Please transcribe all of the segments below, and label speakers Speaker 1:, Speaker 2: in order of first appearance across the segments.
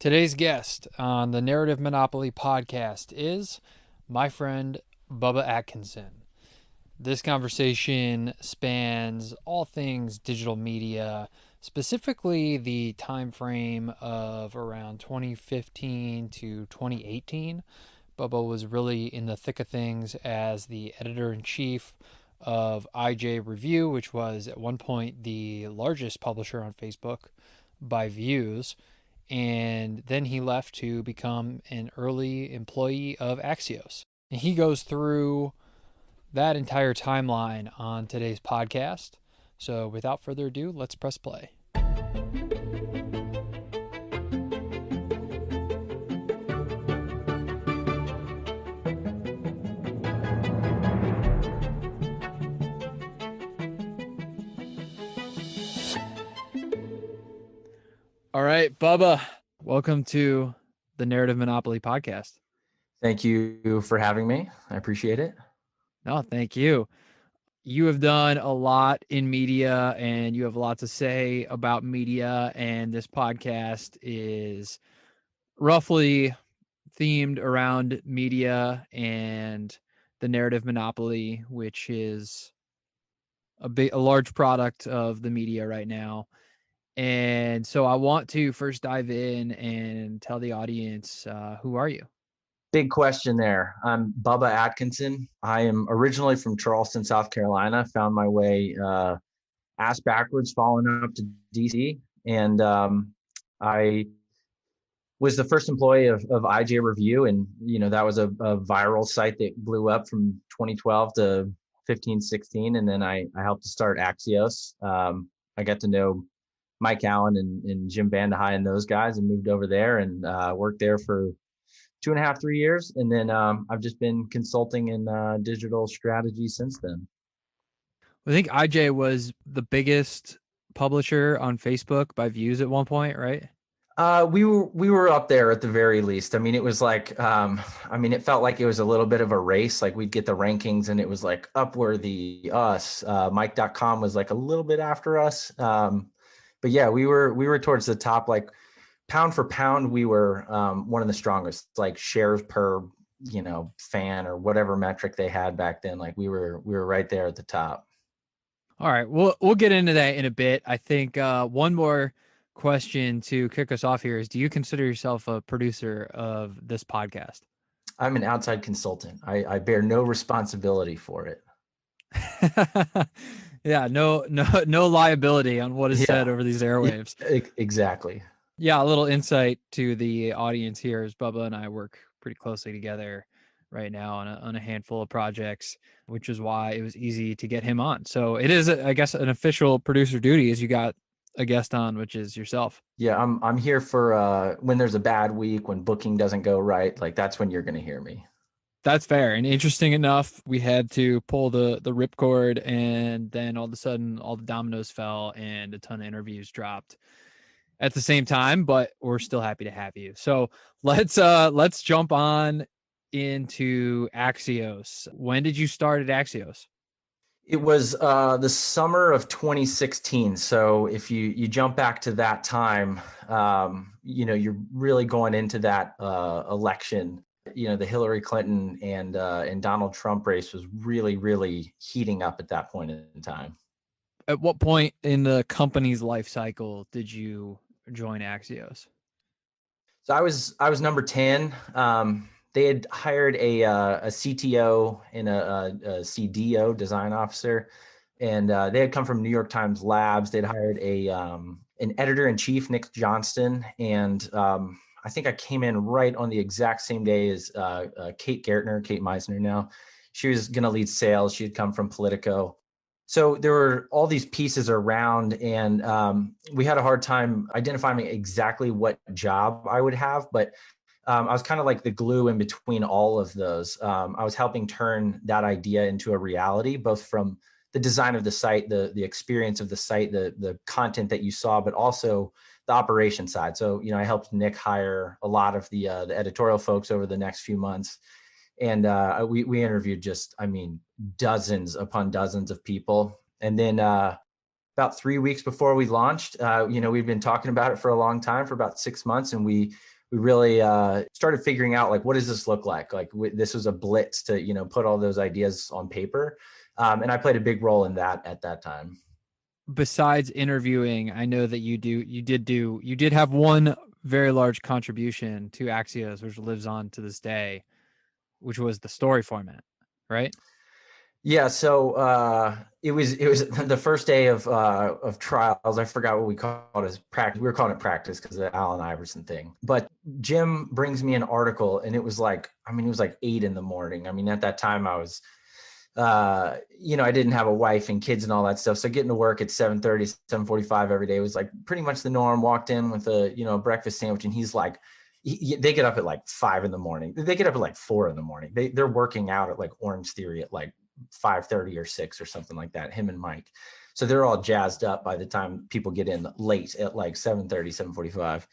Speaker 1: Today's guest on the Narrative Monopoly podcast is my friend Bubba Atkinson. This conversation spans all things digital media, specifically the time frame of around 2015 to 2018. Bubba was really in the thick of things as the editor-in-chief of IJR Review, which was at one point the largest publisher on Facebook by views. And then he left to become an early employee of Axios. And he goes through that entire timeline on today's podcast. So without further ado, let's press play. All right, Bubba, welcome to the Narrative Monopoly podcast.
Speaker 2: Thank you for having me. I appreciate it.
Speaker 1: No, thank you. You have done a lot in media and you have a lot to say about media, and this podcast is roughly themed around media and the narrative monopoly, which is a large product of the media right now. And so I want to first dive in and tell the audience, who are you?
Speaker 2: Big question there. I'm Bubba Atkinson. I am originally from Charleston, South Carolina. Found my way ass backwards, falling up to DC. And I was the first employee of IJ Review. And, that was a viral site that blew up from 2012 to 15, 16. And then I helped to start Axios. I got to know Mike Allen and Jim Vandehei and those guys, and moved over there and worked there for 2.5, 3 years. And then I've just been consulting in digital strategy since then.
Speaker 1: I think IJ was the biggest publisher on Facebook by views at one point, right?
Speaker 2: We were up there at the very least. I mean, it was like, it felt like it was a little bit of a race. Like we'd get the rankings and it was like Upworthy, us, Mike.com was like a little bit after us. But yeah, we were towards the top, like pound for pound, we were one of the strongest, like shares per, fan or whatever metric they had back then. Like we were right there at the top.
Speaker 1: All right. We'll get into that in a bit. I think one more question to kick us off here is, do you consider yourself a producer of this podcast?
Speaker 2: I'm an outside consultant. I bear no responsibility for it.
Speaker 1: Yeah, no liability on what is said over these airwaves.
Speaker 2: Exactly.
Speaker 1: Yeah, a little insight to the audience here is Bubba and I work pretty closely together right now on a handful of projects, which is why it was easy to get him on. So it is, I guess, an official producer duty as you got a guest on, which is yourself.
Speaker 2: Yeah, I'm here for when there's a bad week, when booking doesn't go right, like that's when you're going to hear me.
Speaker 1: That's fair. And interesting enough, we had to pull the ripcord, and then all of a sudden all the dominoes fell and a ton of interviews dropped at the same time, but we're still happy to have you. So let's jump on into Axios. When did you start at Axios?
Speaker 2: It was the summer of 2016. So if you jump back to that time, you're really going into that election. The Hillary Clinton and Donald Trump race was really, really heating up at that point in time.
Speaker 1: At what point in the company's life cycle did you join Axios?
Speaker 2: So I was number 10. They had hired a CTO and a CDO, design officer, and they had come from New York Times Labs. They'd hired an editor in chief, Nick Johnston, and I think I came in right on the exact same day as Kate Meisner now. She was going to lead sales. She had come from Politico. So there were all these pieces around, and we had a hard time identifying exactly what job I would have, but I was kind of like the glue in between all of those. I was helping turn that idea into a reality, both from the design of the site, the experience of the site, the content that you saw, but also the operation side. So, I helped Nick hire a lot of the editorial folks over the next few months. And we interviewed dozens upon dozens of people. And then about 3 weeks before we launched. We've been talking about it for a long time, for about 6 months, and we really started figuring out like, what does this look like? Like this was a blitz to put all those ideas on paper, and I played a big role in that at that time.
Speaker 1: Besides interviewing, I know that you did have one very large contribution to Axios, which lives on to this day, which was the story format, right?
Speaker 2: Yeah, so it was the first day of trials. I forgot what we called it as practice. We were calling it practice because of the Allen Iverson thing. But Jim brings me an article, and it was like, it was like 8 a.m. I mean, at that time I was, I didn't have a wife and kids and all that stuff. So getting to work at 7:30, 7:45 every day was like pretty much the norm. Walked in with a breakfast sandwich, and he's like, they get up at like 5 a.m. They get up at like 4 a.m. They're working out at like Orange Theory at like 5:30 or 6 or something like that, him and Mike. So they're all jazzed up by the time people get in late at like 7:30, 7:45.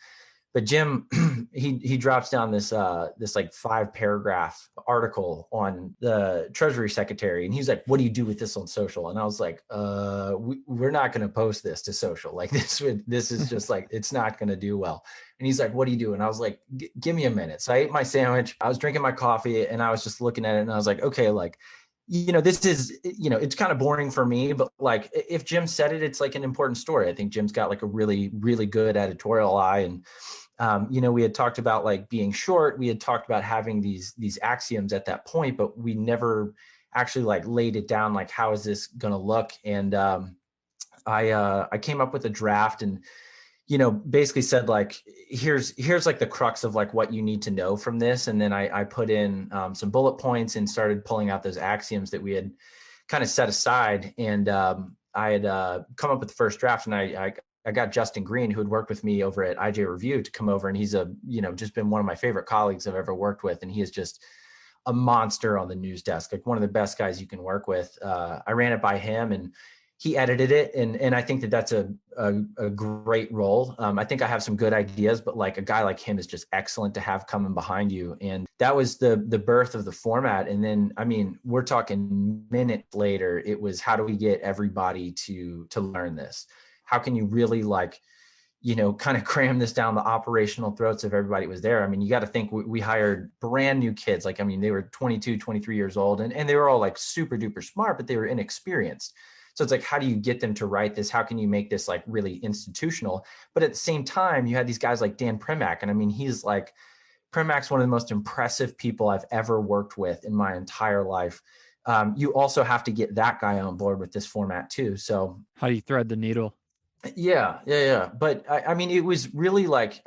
Speaker 2: But Jim, he drops down this like 5 paragraph article on the Treasury Secretary, and he's like, "What do you do with this on social?" And I was like, we're not going to post this to social. Like this is just like, it's not going to do well." And he's like, "What do you do?" And I was like, "Give me a minute." So I ate my sandwich, I was drinking my coffee, and I was just looking at it, and I was like, okay, like, this is, it's kind of boring for me, but like if Jim said it, it's like an important story. I think Jim's got like a really, really good editorial eye. And, we had talked about like being short. We had talked about having these axioms at that point, but we never actually like laid it down. Like, how is this going to look? And I came up with a draft, and basically said like, here's like the crux of like what you need to know from this. And then I put in some bullet points and started pulling out those axioms that we had kind of set aside. And I had come up with the first draft, and I got Justin Green, who had worked with me over at IJR Review, to come over. And he's just been one of my favorite colleagues I've ever worked with. And he is just a monster on the news desk, like one of the best guys you can work with. I ran it by him, and he edited it. And I think that that's a great role. I think I have some good ideas, but like a guy like him is just excellent to have coming behind you. And that was the birth of the format. And then, we're talking minutes later, it was, how do we get everybody to learn this? How can you really like, kind of cram this down the operational throats of everybody was there? You got to think we hired brand new kids. Like, they were 22, 23 years old, and they were all like super duper smart, but they were inexperienced. So it's like, how do you get them to write this? How can you make this like really institutional? But at the same time, you had these guys like Dan Primack. And he's like, Primack's one of the most impressive people I've ever worked with in my entire life. You also have to get that guy on board with this format too. So
Speaker 1: How do you thread the needle?
Speaker 2: yeah. But it was really like,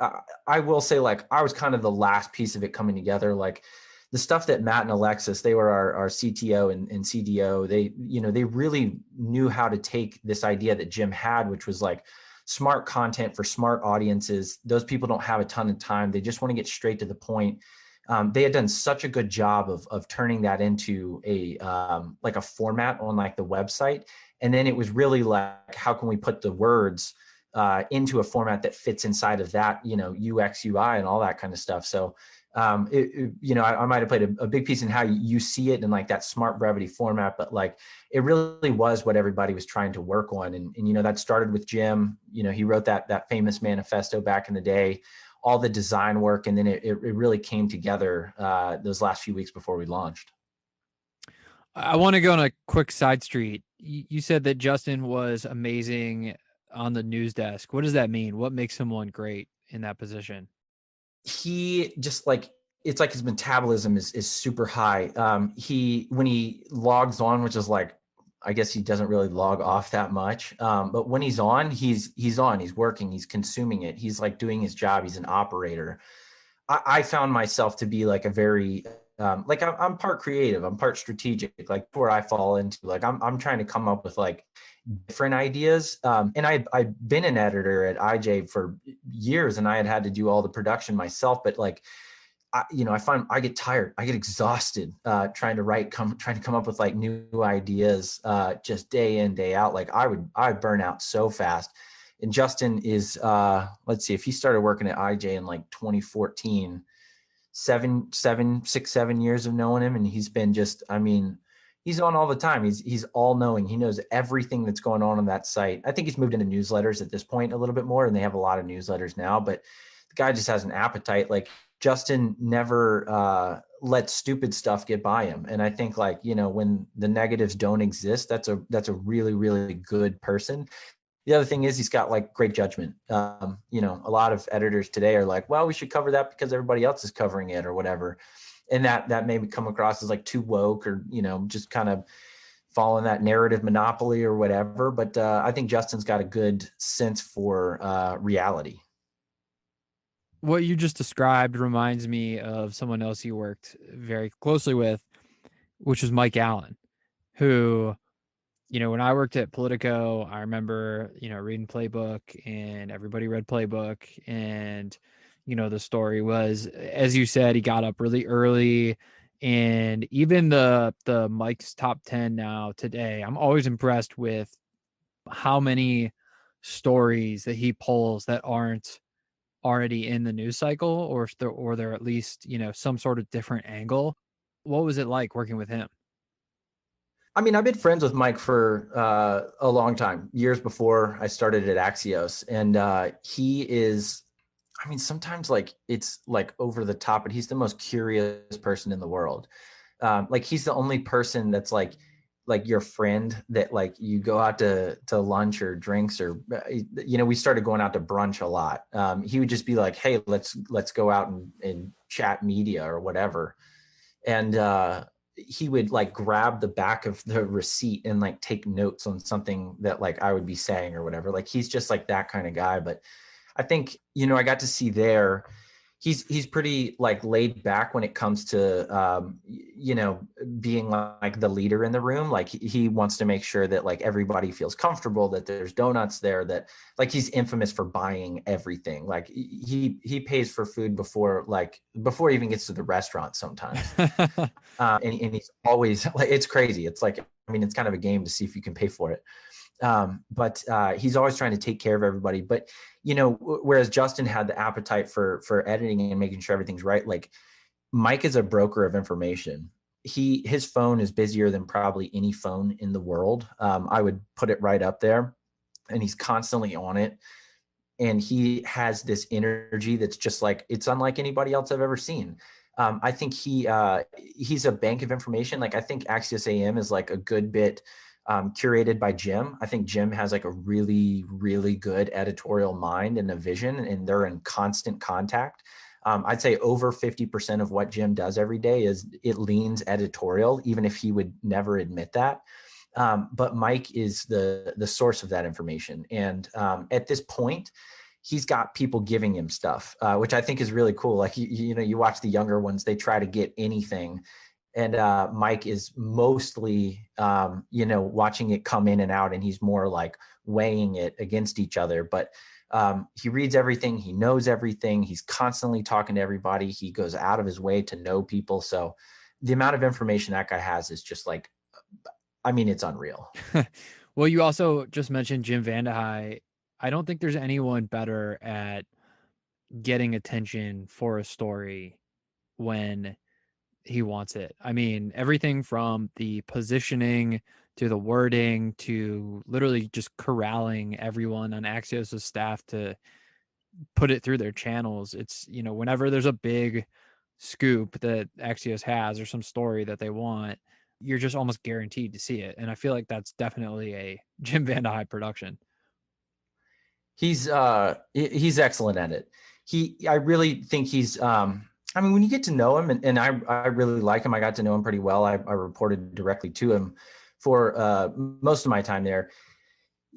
Speaker 2: I will say, like, I was kind of the last piece of it coming together. Like the stuff that Matt and Alexis, they were our CTO and CDO. They really knew how to take this idea that Jim had, which was like smart content for smart audiences. Those people don't have a ton of time. They just want to get straight to the point. They had done such a good job of turning that into like a format on like the website. And then it was really like, how can we put the words into a format that fits inside of that, UX, UI, and all that kind of stuff. So, I might have played a big piece in how you see it in like that smart brevity format, but like it really was what everybody was trying to work on. And that started with Jim. He wrote that famous manifesto back in the day, all the design work, and then it really came together those last few weeks before we launched.
Speaker 1: I want to go on a quick side street. You said that Justin was amazing on the news desk. What does that mean? What makes someone great in that position?
Speaker 2: He just like, it's like his metabolism is super high. When he logs on, which is like, I guess he doesn't really log off that much. But when he's on, he's on, he's working, he's consuming it. He's like doing his job. He's an operator. I found myself to be like a very, like I'm part creative, I'm part strategic, like where I fall into, like, I'm trying to come up with like different ideas. And I've been an editor at IJ for years, and I had to do all the production myself. But like, I find I get tired, I get exhausted trying to come up with like new ideas just day in, day out. Like I burn out so fast. And Justin is, let's see, if he started working at IJ in like 2014, 6, 7 years of knowing him. And he's been just, He's on all the time. He's all knowing. He knows everything that's going on that site. I think he's moved into newsletters at this point a little bit more, and they have a lot of newsletters now. But the guy just has an appetite. Like Justin never lets stupid stuff get by him. And I think like when the negatives don't exist, that's a really really good person. The other thing is he's got like great judgment. A lot of editors today are like, well, we should cover that because everybody else is covering it or whatever. And that may come across as like too woke or, just kind of following that narrative monopoly or whatever. But I think Justin's got a good sense for reality.
Speaker 1: What you just described reminds me of someone else you worked very closely with, which was Mike Allen, who, when I worked at Politico, I remember, reading Playbook, and everybody read Playbook. And, the story was, as you said, he got up really early. And even the Mike's top 10 now today, I'm always impressed with how many stories that he pulls that aren't already in the news cycle, or they're at least, some sort of different angle. What was it like working with him?
Speaker 2: I mean, I've been friends with Mike for a long time, years before I started at Axios. And he is, I mean, sometimes like it's like over the top, but he's the most curious person in the world. Like he's the only person that's like your friend that like you go out to lunch or drinks or we started going out to brunch a lot. He would just be like, hey, let's go out and chat media or whatever. And he would like grab the back of the receipt and like take notes on something that like I would be saying or whatever. Like he's just like that kind of guy. But I think, I got to see there, he's pretty like laid back when it comes to, being like the leader in the room. Like he wants to make sure that like everybody feels comfortable, that there's donuts there, that like he's infamous for buying everything. Like he pays for food before he even gets to the restaurant sometimes. And he's always like, it's crazy. It's like, I mean, it's kind of a game to see if you can pay for it. But he's always trying to take care of everybody. But whereas Justin had the appetite for editing and making sure everything's right, like Mike is a broker of information. His phone is busier than probably any phone in the world. I would put it right up there, and he's constantly on it. And he has this energy that's just like, it's unlike anybody else I've ever seen. I think he's a bank of information. Like I think Axios AM is like a good bit curated by Jim. I think Jim has like a really, really good editorial mind and a vision, and they're in constant contact. I'd say over 50% of what Jim does every day it leans editorial, even if he would never admit that. But Mike is the source of that information. And at this point, he's got people giving him stuff, which I think is really cool. Like, you watch the younger ones, they try to get anything. And Mike is mostly, watching it come in and out, and he's more like weighing it against each other. But he reads everything. He knows everything. He's constantly talking to everybody. He goes out of his way to know people. So the amount of information that guy has is just like, I mean, it's unreal.
Speaker 1: Well, you also just mentioned Jim Vandehei. I don't think there's anyone better at getting attention for a story when he wants it. I mean, everything from the positioning to the wording to literally just corralling everyone on Axios' staff to put it through their channels. It's, whenever there's a big scoop that Axios has or some story that they want, you're just almost guaranteed to see it. And I feel like that's definitely a Jim Vandehei production.
Speaker 2: He's excellent at it. I really think he's, I mean, when you get to know him, and I really like him, I got to know him pretty well. I reported directly to him for most of my time there.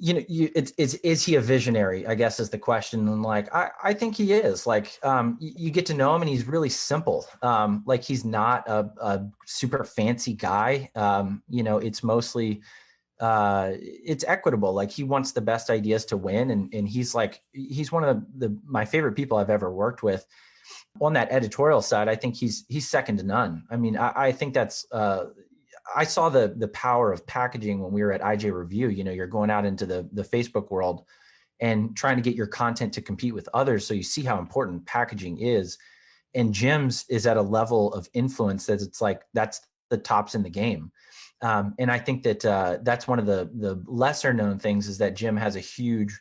Speaker 2: Is he a visionary, I guess, is the question. And like, I think he is. Like, you get to know him, and he's really simple. Like he's not a super fancy guy. It's mostly, it's equitable. Like he wants the best ideas to win. And he's one of my favorite people I've ever worked with. On that editorial side, I think he's second to none. I mean, I think that's, I saw the power of packaging when we were at IJ Review. You're going out into the Facebook world and trying to get your content to compete with others. So you see how important packaging is. And Jim's is at a level of influence that it's like, that's the tops in the game. And I think that that's one of the lesser known things, is that Jim has a huge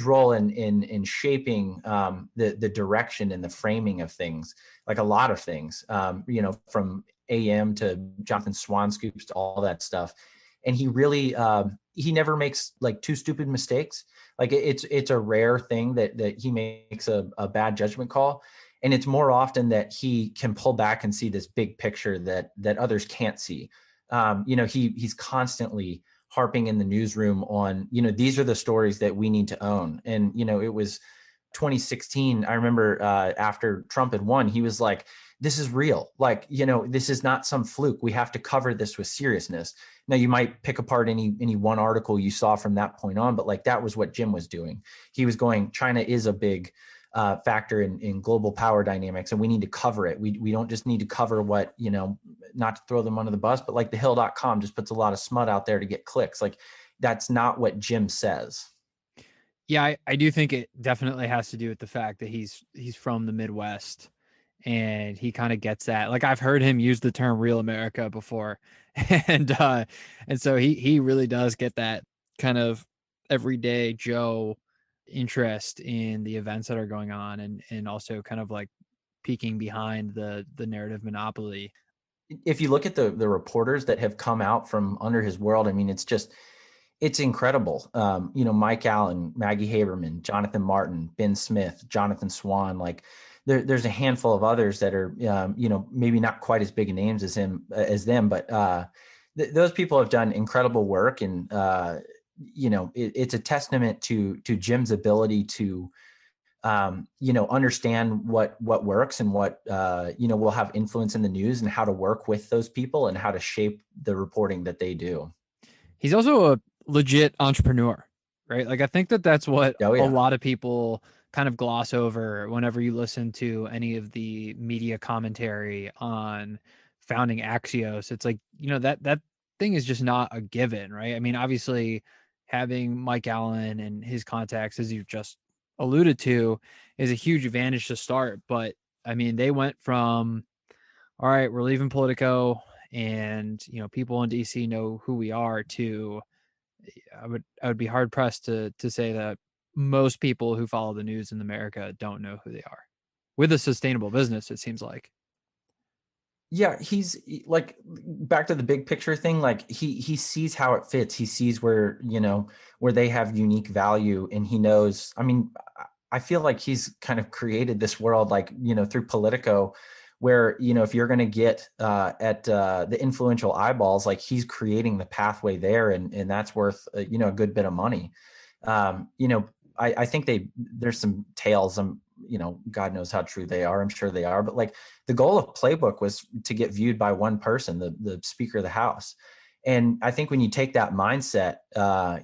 Speaker 2: role in shaping the direction and the framing of things, like a lot of things, from AM to Jonathan Swan scoops to all that stuff. And he really he never makes like two stupid mistakes. Like it's a rare thing that he makes a bad judgment call. And it's more often that he can pull back and see this big picture that others can't see. He's constantly harping in the newsroom on, these are the stories that we need to own. And, it was 2016. I remember after Trump had won, he was like, this is real. Like, this is not some fluke. We have to cover this with seriousness. Now, you might pick apart any one article you saw from that point on, but like that was what Jim was doing. He was going, China is a big factor in global power dynamics, and we need to cover it. We don't just need to cover what, not to throw them under the bus, but like thehill.com just puts a lot of smut out there to get clicks. Like that's not what Jim says.
Speaker 1: Yeah, I do think it definitely has to do with the fact that he's from the Midwest, and he kind of gets that. Like I've heard him use the term "real America" before, and so he really does get that kind of everyday Joe interest in the events that are going on, and also kind of like peeking behind the narrative monopoly.
Speaker 2: If you look at the reporters that have come out from under his world, I mean, it's incredible. Mike Allen, Maggie Haberman, Jonathan Martin, Ben Smith, Jonathan Swan, like there's a handful of others that are, maybe not quite as big names as them, but those people have done incredible work. And, it's a testament to Jim's ability to, understand what works and what, will have influence in the news, and how to work with those people and how to shape the reporting that they do.
Speaker 1: He's also a legit entrepreneur, right? Like I think that's what
Speaker 2: Oh
Speaker 1: a
Speaker 2: yeah.
Speaker 1: lot of people kind of gloss over whenever you listen to any of the media commentary on founding Axios. It's like, that thing is just not a given, right? I mean, obviously having Mike Allen and his contacts, as you just alluded to, is a huge advantage to start. But I mean, they went from, all right, we're leaving Politico, and people in DC know who we are, to I would be hard pressed to say that most people who follow the news in America don't know who they are. With a sustainable business, it seems like.
Speaker 2: Yeah, he's like, back to the big picture thing. Like he sees how it fits. He sees where, where they have unique value, and he knows. I mean, I feel like he's kind of created this world, like, through Politico, where, if you're going to get at the influential eyeballs, like he's creating the pathway there, and that's worth a good bit of money. I think there's some tales. God knows how true they are. I'm sure they are, but like the goal of Playbook was to get viewed by one person, the Speaker of the House. And I think when you take that mindset,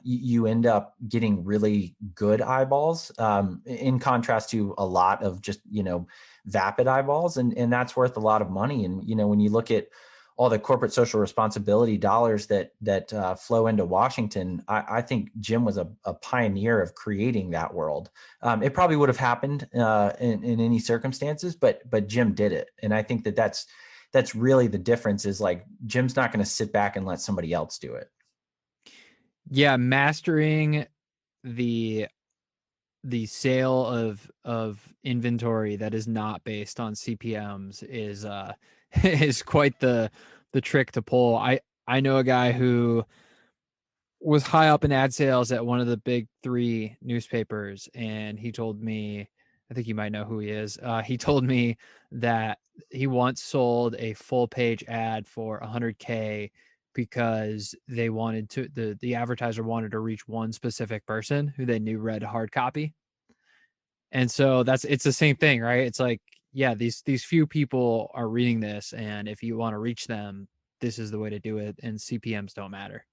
Speaker 2: you end up getting really good eyeballs, in contrast to a lot of just, vapid eyeballs. And that's worth a lot of money. And, when you look at all the corporate social responsibility dollars that flow into Washington, I think Jim was a pioneer of creating that world. It probably would have happened in any circumstances, but Jim did it. And I think that's really the difference, is like Jim's not going to sit back and let somebody else do it.
Speaker 1: Yeah, mastering the sale of inventory that is not based on CPMs is is quite the trick to pull. I know a guy who was high up in ad sales at one of the big 3 newspapers, and he told me, I think you might know who he is. He told me that he once sold a full page ad for 100K because they wanted to, the advertiser wanted to reach one specific person who they knew read hard copy. And so it's the same thing, right? It's like, yeah, these few people are reading this, and if you want to reach them, this is the way to do it, and CPMs don't matter.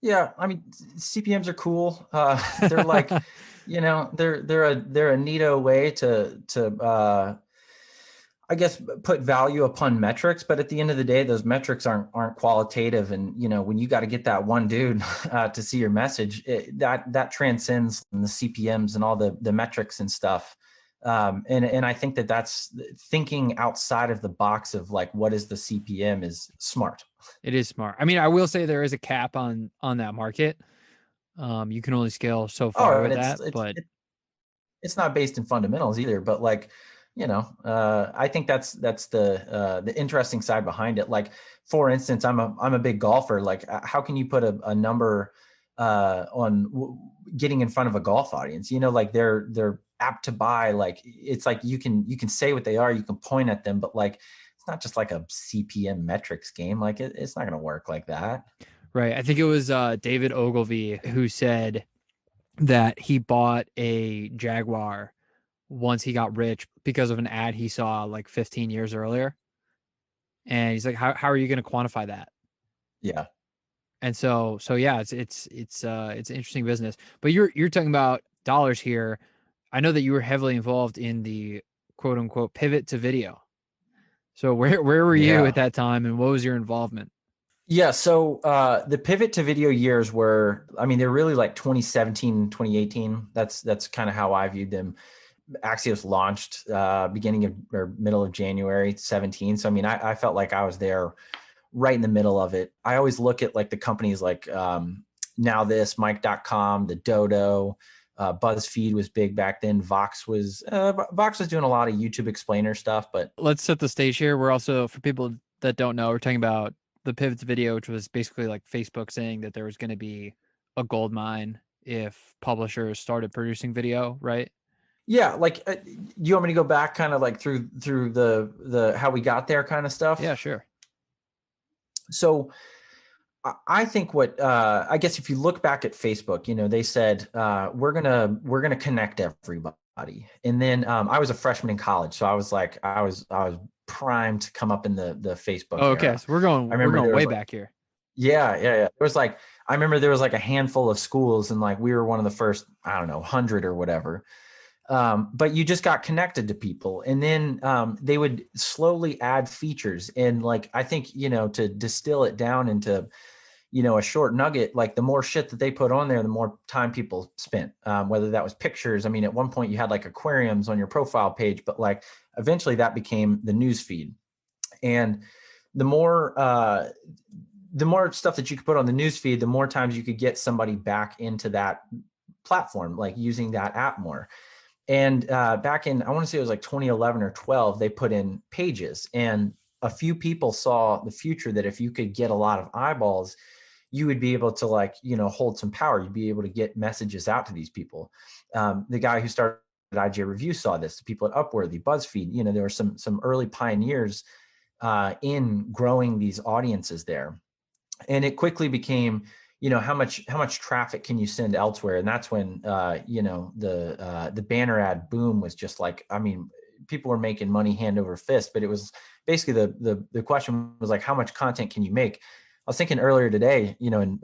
Speaker 2: Yeah, I mean, CPMs are cool. They're like, they're a neato way to I guess put value upon metrics. But at the end of the day, those metrics aren't qualitative. And when you got to get that one dude to see your message, that transcends the CPMs and all the metrics and stuff. And I think that that's thinking outside of the box of like, what is the CPM is smart.
Speaker 1: It is smart. I mean, I will say there is a cap on that market. You can only scale so far
Speaker 2: Oh,
Speaker 1: with
Speaker 2: and
Speaker 1: that, but
Speaker 2: it's not based in fundamentals either, but like, I think that's the interesting side behind it. Like, for instance, I'm a big golfer. Like, how can you put a number on getting in front of a golf audience? Like they're apt to buy. Like, it's like you can say what they are, you can point at them, but like it's not just like a CPM metrics game. Like it's not going to work like that.
Speaker 1: right. I think it was David Ogilvy who said that he bought a Jaguar once he got rich because of an ad he saw like 15 years earlier. And he's like, how are you going to quantify that?
Speaker 2: Yeah.
Speaker 1: And so yeah, it's an interesting business. But you're talking about dollars here. I know that you were heavily involved in the quote unquote pivot to video. So where were you at
Speaker 2: Yeah.
Speaker 1: that time, and what was your involvement?
Speaker 2: Yeah. So the pivot to video years were, I mean, they're really like 2017, 2018. That's kind of how I viewed them. Axios launched beginning of or middle of January 17. So I mean, I felt like I was there right in the middle of it. I always look at like the companies like Now This, Mike.com, the Dodo, BuzzFeed was big back then. Vox was doing a lot of YouTube explainer stuff, but
Speaker 1: Let's set the stage here. We're also, for people that don't know, we're talking about the pivot to video, which was basically like Facebook saying that there was going to be a gold mine if publishers started producing video, right?
Speaker 2: yeah, like you want me to go back kind of like through the how we got there kind of stuff.
Speaker 1: Yeah, sure.
Speaker 2: So I think what I guess if you look back at Facebook, they said we're gonna connect everybody, and then I was a freshman in college, so I was primed to come up in the Facebook
Speaker 1: Oh, okay,
Speaker 2: era.
Speaker 1: so we're
Speaker 2: I
Speaker 1: going
Speaker 2: remember there was
Speaker 1: way
Speaker 2: like
Speaker 1: back here.
Speaker 2: yeah. There was like I remember there was like a handful of schools, and like we were one of the first, I don't know, 100 or whatever. But you just got connected to people, and then they would slowly add features, and like I think to distill it down into a short nugget, like the more shit that they put on there, the more time people spent, whether that was pictures. I mean, at one point you had like aquariums on your profile page, but like eventually that became the news feed. And the more stuff that you could put on the news feed, the more times you could get somebody back into that platform, like using that app more. And back in, I want to say it was like 2011 or 12, they put in pages, and a few people saw the future that if you could get a lot of eyeballs, you would be able to hold some power. You'd be able to get messages out to these people. The guy who started IJR Review saw this. The people at Upworthy, BuzzFeed, there were some early pioneers in growing these audiences there, and it quickly became, how much traffic can you send elsewhere? And that's when the banner ad boom was just like, I mean, people were making money hand over fist, but it was basically the question was like, how much content can you make? I was thinking earlier today, and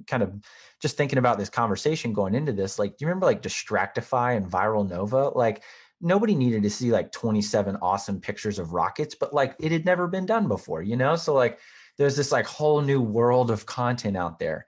Speaker 2: kind of just thinking about this conversation going into this, like, do you remember like Distractify and Viral Nova? Like, nobody needed to see like 27 awesome pictures of rockets, but like it had never been done before, so like there's this like whole new world of content out there.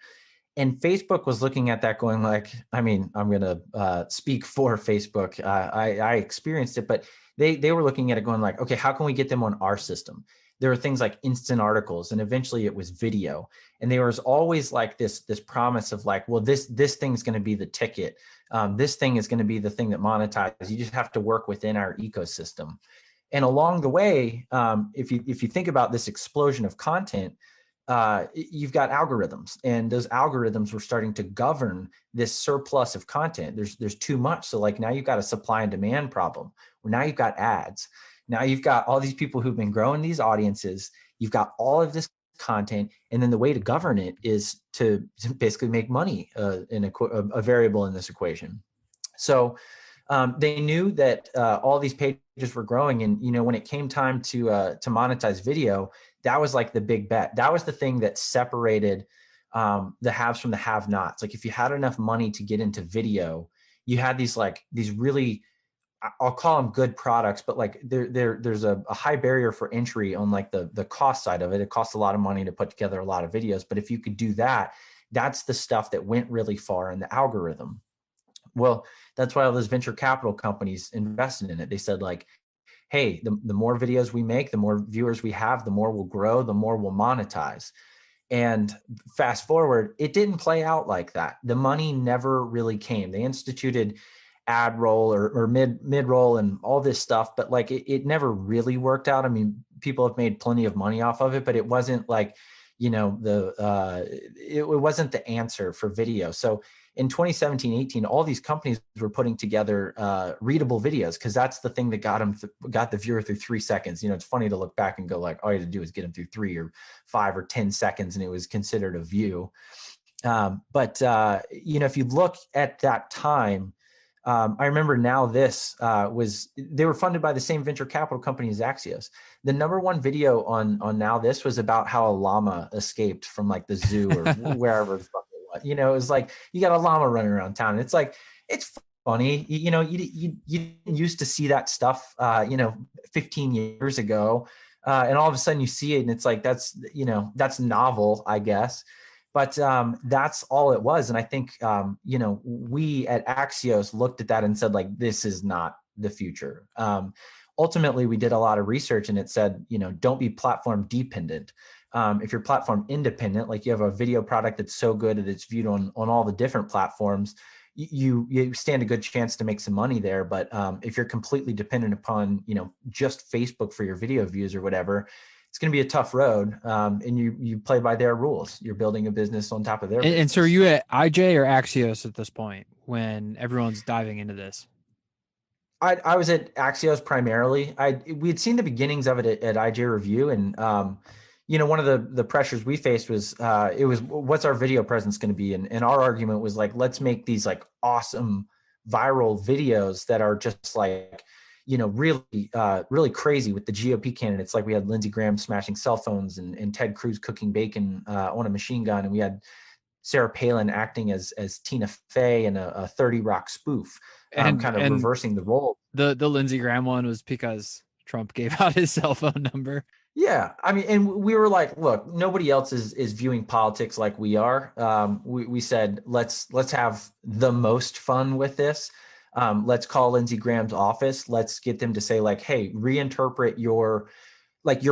Speaker 2: And Facebook was looking at that going like, I mean, I'm going to speak for Facebook. I experienced it, but they were looking at it going like, okay, how can we get them on our system? There were things like instant articles, and eventually it was video. And there was always like this promise of like, well, this thing's going to be the ticket. This thing is going to be the thing that monetizes. You just have to work within our ecosystem. And along the way, if you think about this explosion of content, you've got algorithms, and those algorithms were starting to govern this surplus of content. There's too much. So like now you've got a supply and demand problem, where now you've got ads. Now you've got all these people who've been growing these audiences. You've got all of this content, and then the way to govern it is to basically make money in a variable in this equation. So they knew that all these pages were growing, and when it came time to monetize video, that was like the big bet. That was the thing that separated the haves from the have-nots. Like if you had enough money to get into video, you had these really, I'll call them good products, but like there's a high barrier for entry on like the cost side of it. It costs a lot of money to put together a lot of videos, but if you could do that, that's the stuff that went really far in the algorithm. Well, that's why all those venture capital companies invested in it. They said like, hey, the more videos we make, the more viewers we have, the more we'll grow, the more we'll monetize. And fast forward, it didn't play out like that. The money never really came. They instituted ad roll or mid roll and all this stuff, but like it never really worked out. I mean, people have made plenty of money off of it, but it wasn't like, it wasn't the answer for video. So in 2017, 18, all these companies were putting together readable videos because that's the thing that got the viewer through 3 seconds. It's funny to look back and go like, all you had to do is get them through 3 or 5 or 10 seconds, and it was considered a view. But if you look at that time, I remember Now This they were funded by the same venture capital company as Axios. The number one video on Now This was about how a llama escaped from like the zoo or wherever the fuck it was. It was like, you got a llama running around town. It's like, it's funny. You didn't used to see that stuff, 15 years ago. And all of a sudden you see it and it's like, that's novel, I guess. But that's all it was. And I think, we at Axios looked at that and said, like, this is not the future. Ultimately, we did a lot of research and it said, don't be platform dependent. If you're platform independent, like you have a video product that's so good that it's viewed on all the different platforms, you stand a good chance to make some money there. But if you're completely dependent upon, just Facebook for your video views or whatever, it's going to be a tough road. And you play by their rules. You're building a business on top of their business.
Speaker 1: And so are you at IJ or Axios at this point when everyone's diving into this?
Speaker 2: I was at Axios primarily. We had seen the beginnings of it at IJ Review, and one of the pressures we faced was what's our video presence going to be, and our argument was like, let's make these like awesome viral videos that are just like, really crazy with the GOP candidates. Like we had Lindsey Graham smashing cell phones and Ted Cruz cooking bacon on a machine gun, and we had Sarah Palin acting as Tina Fey in a 30 Rock spoof, kind of reversing the role.
Speaker 1: The Lindsey Graham one was because Trump gave out his cell phone number.
Speaker 2: Yeah, I mean, and we were like, look, nobody else is viewing politics like we are. We said let's have the most fun with this. Let's call Lindsey Graham's office. Let's get them to say like, hey, reinterpret your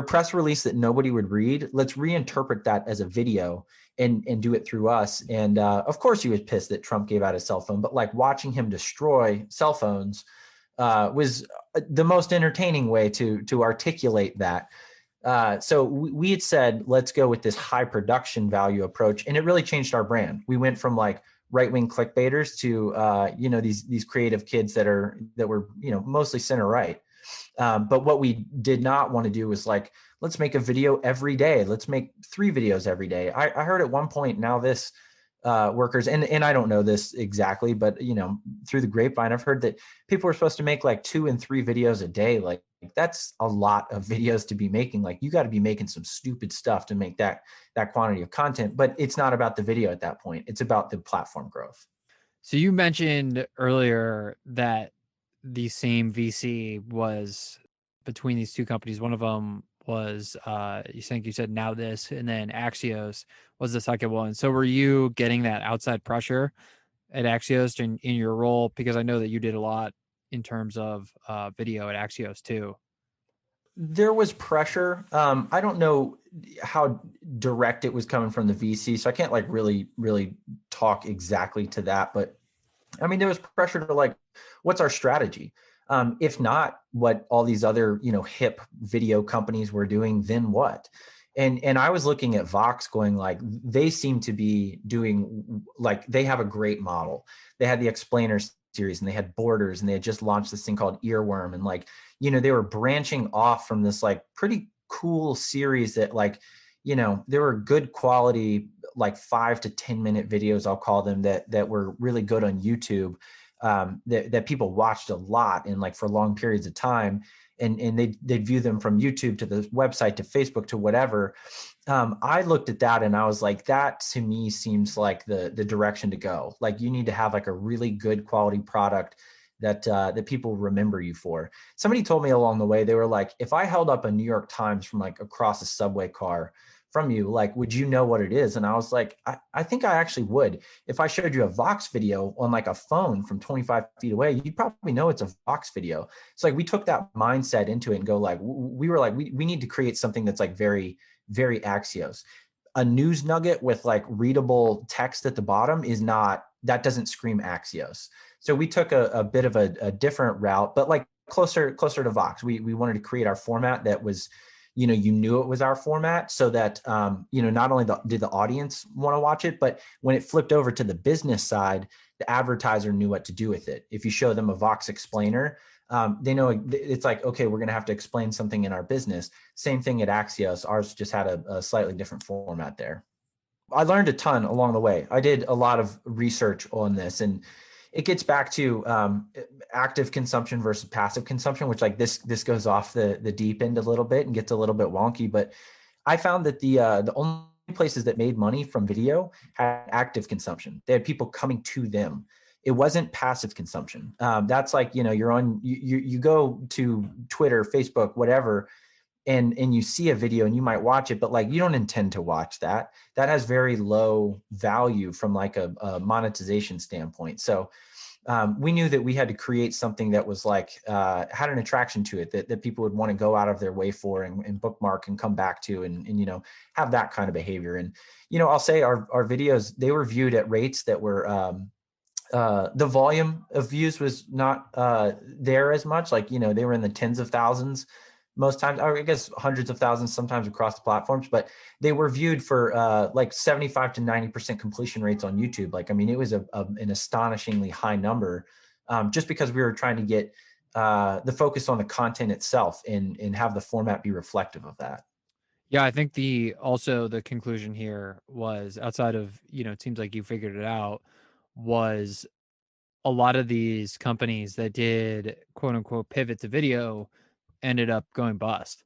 Speaker 2: press release that nobody would read. Let's reinterpret that as a video and do it through us. And of course, he was pissed that Trump gave out his cell phone, but like watching him destroy cell phones was the most entertaining way to articulate that. So we had said, let's go with this high production value approach. And it really changed our brand. We went from like right-wing clickbaiters to, these creative kids that were, mostly center right. But what we did not want to do was like, let's make a video every day. Let's make 3 videos every day. I heard at one point Now This workers, and I don't know this exactly, but through the grapevine, I've heard that people were supposed to make like 2 and 3 videos a day. Like that's a lot of videos to be making. Like you got to be making some stupid stuff to make that quantity of content, but it's not about the video at that point. It's about the platform growth.
Speaker 1: So you mentioned earlier that the same VC was between these two companies. One of them was you said Now This, and then Axios was the second one. So were you getting that outside pressure at Axios in your role? Because I know that you did a lot in terms of video at Axios too.
Speaker 2: There was pressure. I don't know how direct it was coming from the VC, so I can't like really talk exactly to that. But I mean, there was pressure to like, what's our strategy? If not what all these other, hip video companies were doing, then what? And I was looking at Vox going like, they seem to be doing like, they have a great model. They had the Explainer series and they had Borders and they had just launched this thing called Earworm. And like, they were branching off from this like pretty cool series that like, there were good quality, like 5 to 10 minute videos, I'll call them, that were really good on YouTube, that people watched a lot and like for long periods of time. And they'd view them from YouTube to the website to Facebook to whatever. I looked at that and I was like, that to me seems like the direction to go. Like you need to have like a really good quality product that people remember you for. Somebody told me along the way, they were like, if I held up a New York Times from like across a subway car from you, like, would you know what it is? And I was like, I think I actually would. If I showed you a Vox video on like a phone from 25 feet away, you'd probably know it's a Vox video. It's like we took that mindset into it and go like, we were like, we need to create something that's like very, very Axios. A news nugget with like readable text at the bottom is not, that doesn't scream Axios. So we took a bit of a different route, but like closer to Vox. We wanted to create our format that was, you knew it was our format, so that not only did the audience want to watch it, but when it flipped over to the business side, the advertiser knew what to do with it. If you show them a Vox explainer, they know it's like, okay, we're going to have to explain something in our business. Same thing at Axios. Ours just had a slightly different format there. I learned a ton along the way. I did a lot of research on this, and it gets back to active consumption versus passive consumption, which like this goes off the deep end a little bit and gets a little bit wonky. But I found that the only places that made money from video had active consumption. They had people coming to them. It wasn't passive consumption. That's like, you're on, you go to Twitter, Facebook, whatever, and you see a video and you might watch it, but like you don't intend to watch that. That has very low value from like a monetization standpoint. So we knew that we had to create something that was like had an attraction to it that people would want to go out of their way for and bookmark and come back to and have that kind of behavior. And I'll say our videos, they were viewed at rates that were the volume of views was not there as much. Like they were in the tens of thousands most times, or I guess hundreds of thousands sometimes across the platforms, but they were viewed for like 75 to 90% completion rates on YouTube. Like, I mean, it was an astonishingly high number, just because we were trying to get the focus on the content itself and have the format be reflective of that.
Speaker 1: Yeah, I think also the conclusion here was, outside of, it seems like you figured it out, was a lot of these companies that did quote unquote pivot to video ended up going bust.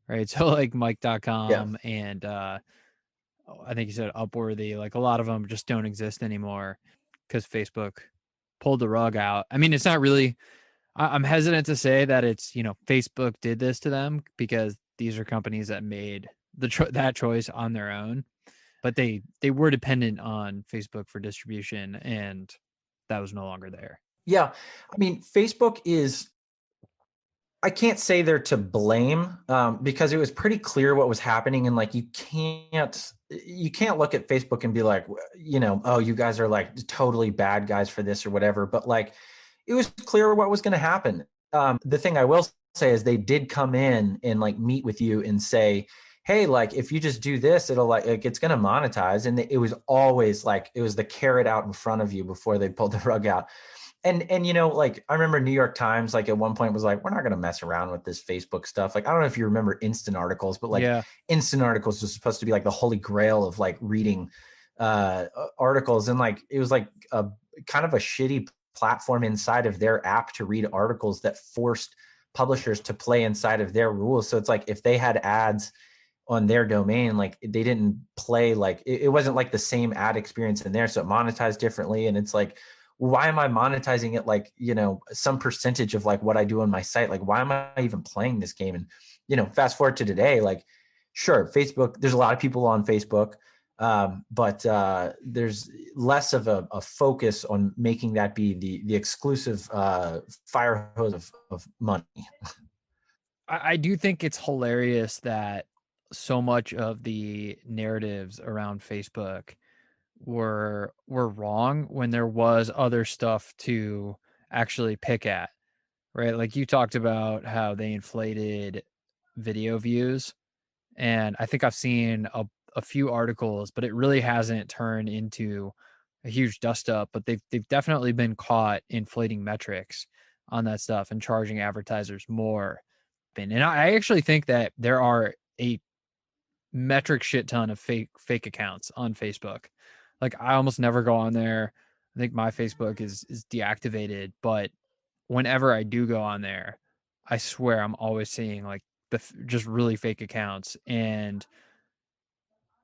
Speaker 1: Right. So like
Speaker 2: Yeah.
Speaker 1: Mike.com and I think you said Upworthy, like a lot of them just don't exist anymore because Facebook pulled the rug out. I mean, it's not really, I'm hesitant to say that it's, Facebook did this to them, because these are companies that made that choice on their own, but they were dependent on Facebook for distribution, and that was no longer there.
Speaker 2: Yeah. I mean, Facebook is, I can't say they're to blame, because it was pretty clear what was happening, and like you can't look at Facebook and be like, oh, you guys are like totally bad guys for this or whatever. But like, it was clear what was going to happen. The thing I will say is they did come in and like meet with you and say, hey, like if you just do this, it'll like it's going to monetize. And it was always like it was the carrot out in front of you before they pulled the rug out. And like I remember New York Times like at one point was like, we're not going to mess around with this Facebook stuff. Like I don't know if you remember instant articles, but like
Speaker 1: Yeah.
Speaker 2: instant articles was supposed to be like the holy grail of like reading articles, and like it was like a kind of a shitty platform inside of their app to read articles that forced publishers to play inside of their rules. So it's like if they had ads on their domain, like they didn't play, like it wasn't like the same ad experience in there, so it monetized differently. And it's like, why am I monetizing it like some percentage of like what I do on my site? Like why am I even playing this game? And fast forward to today, like sure, Facebook, there's a lot of people on Facebook, but there's less of a focus on making that be the exclusive fire hose of money.
Speaker 1: I do think it's hilarious that so much of the narratives around Facebook were wrong when there was other stuff to actually pick at, right? Like you talked about how they inflated video views, and I think I've seen a few articles, but it really hasn't turned into a huge dust up. But they've definitely been caught inflating metrics on that stuff and charging advertisers more. And I actually think that there are a metric shit ton of fake accounts on Facebook. Like I almost never go on there. I think my Facebook is deactivated, but whenever I do go on there, I swear I'm always seeing like just really fake accounts, and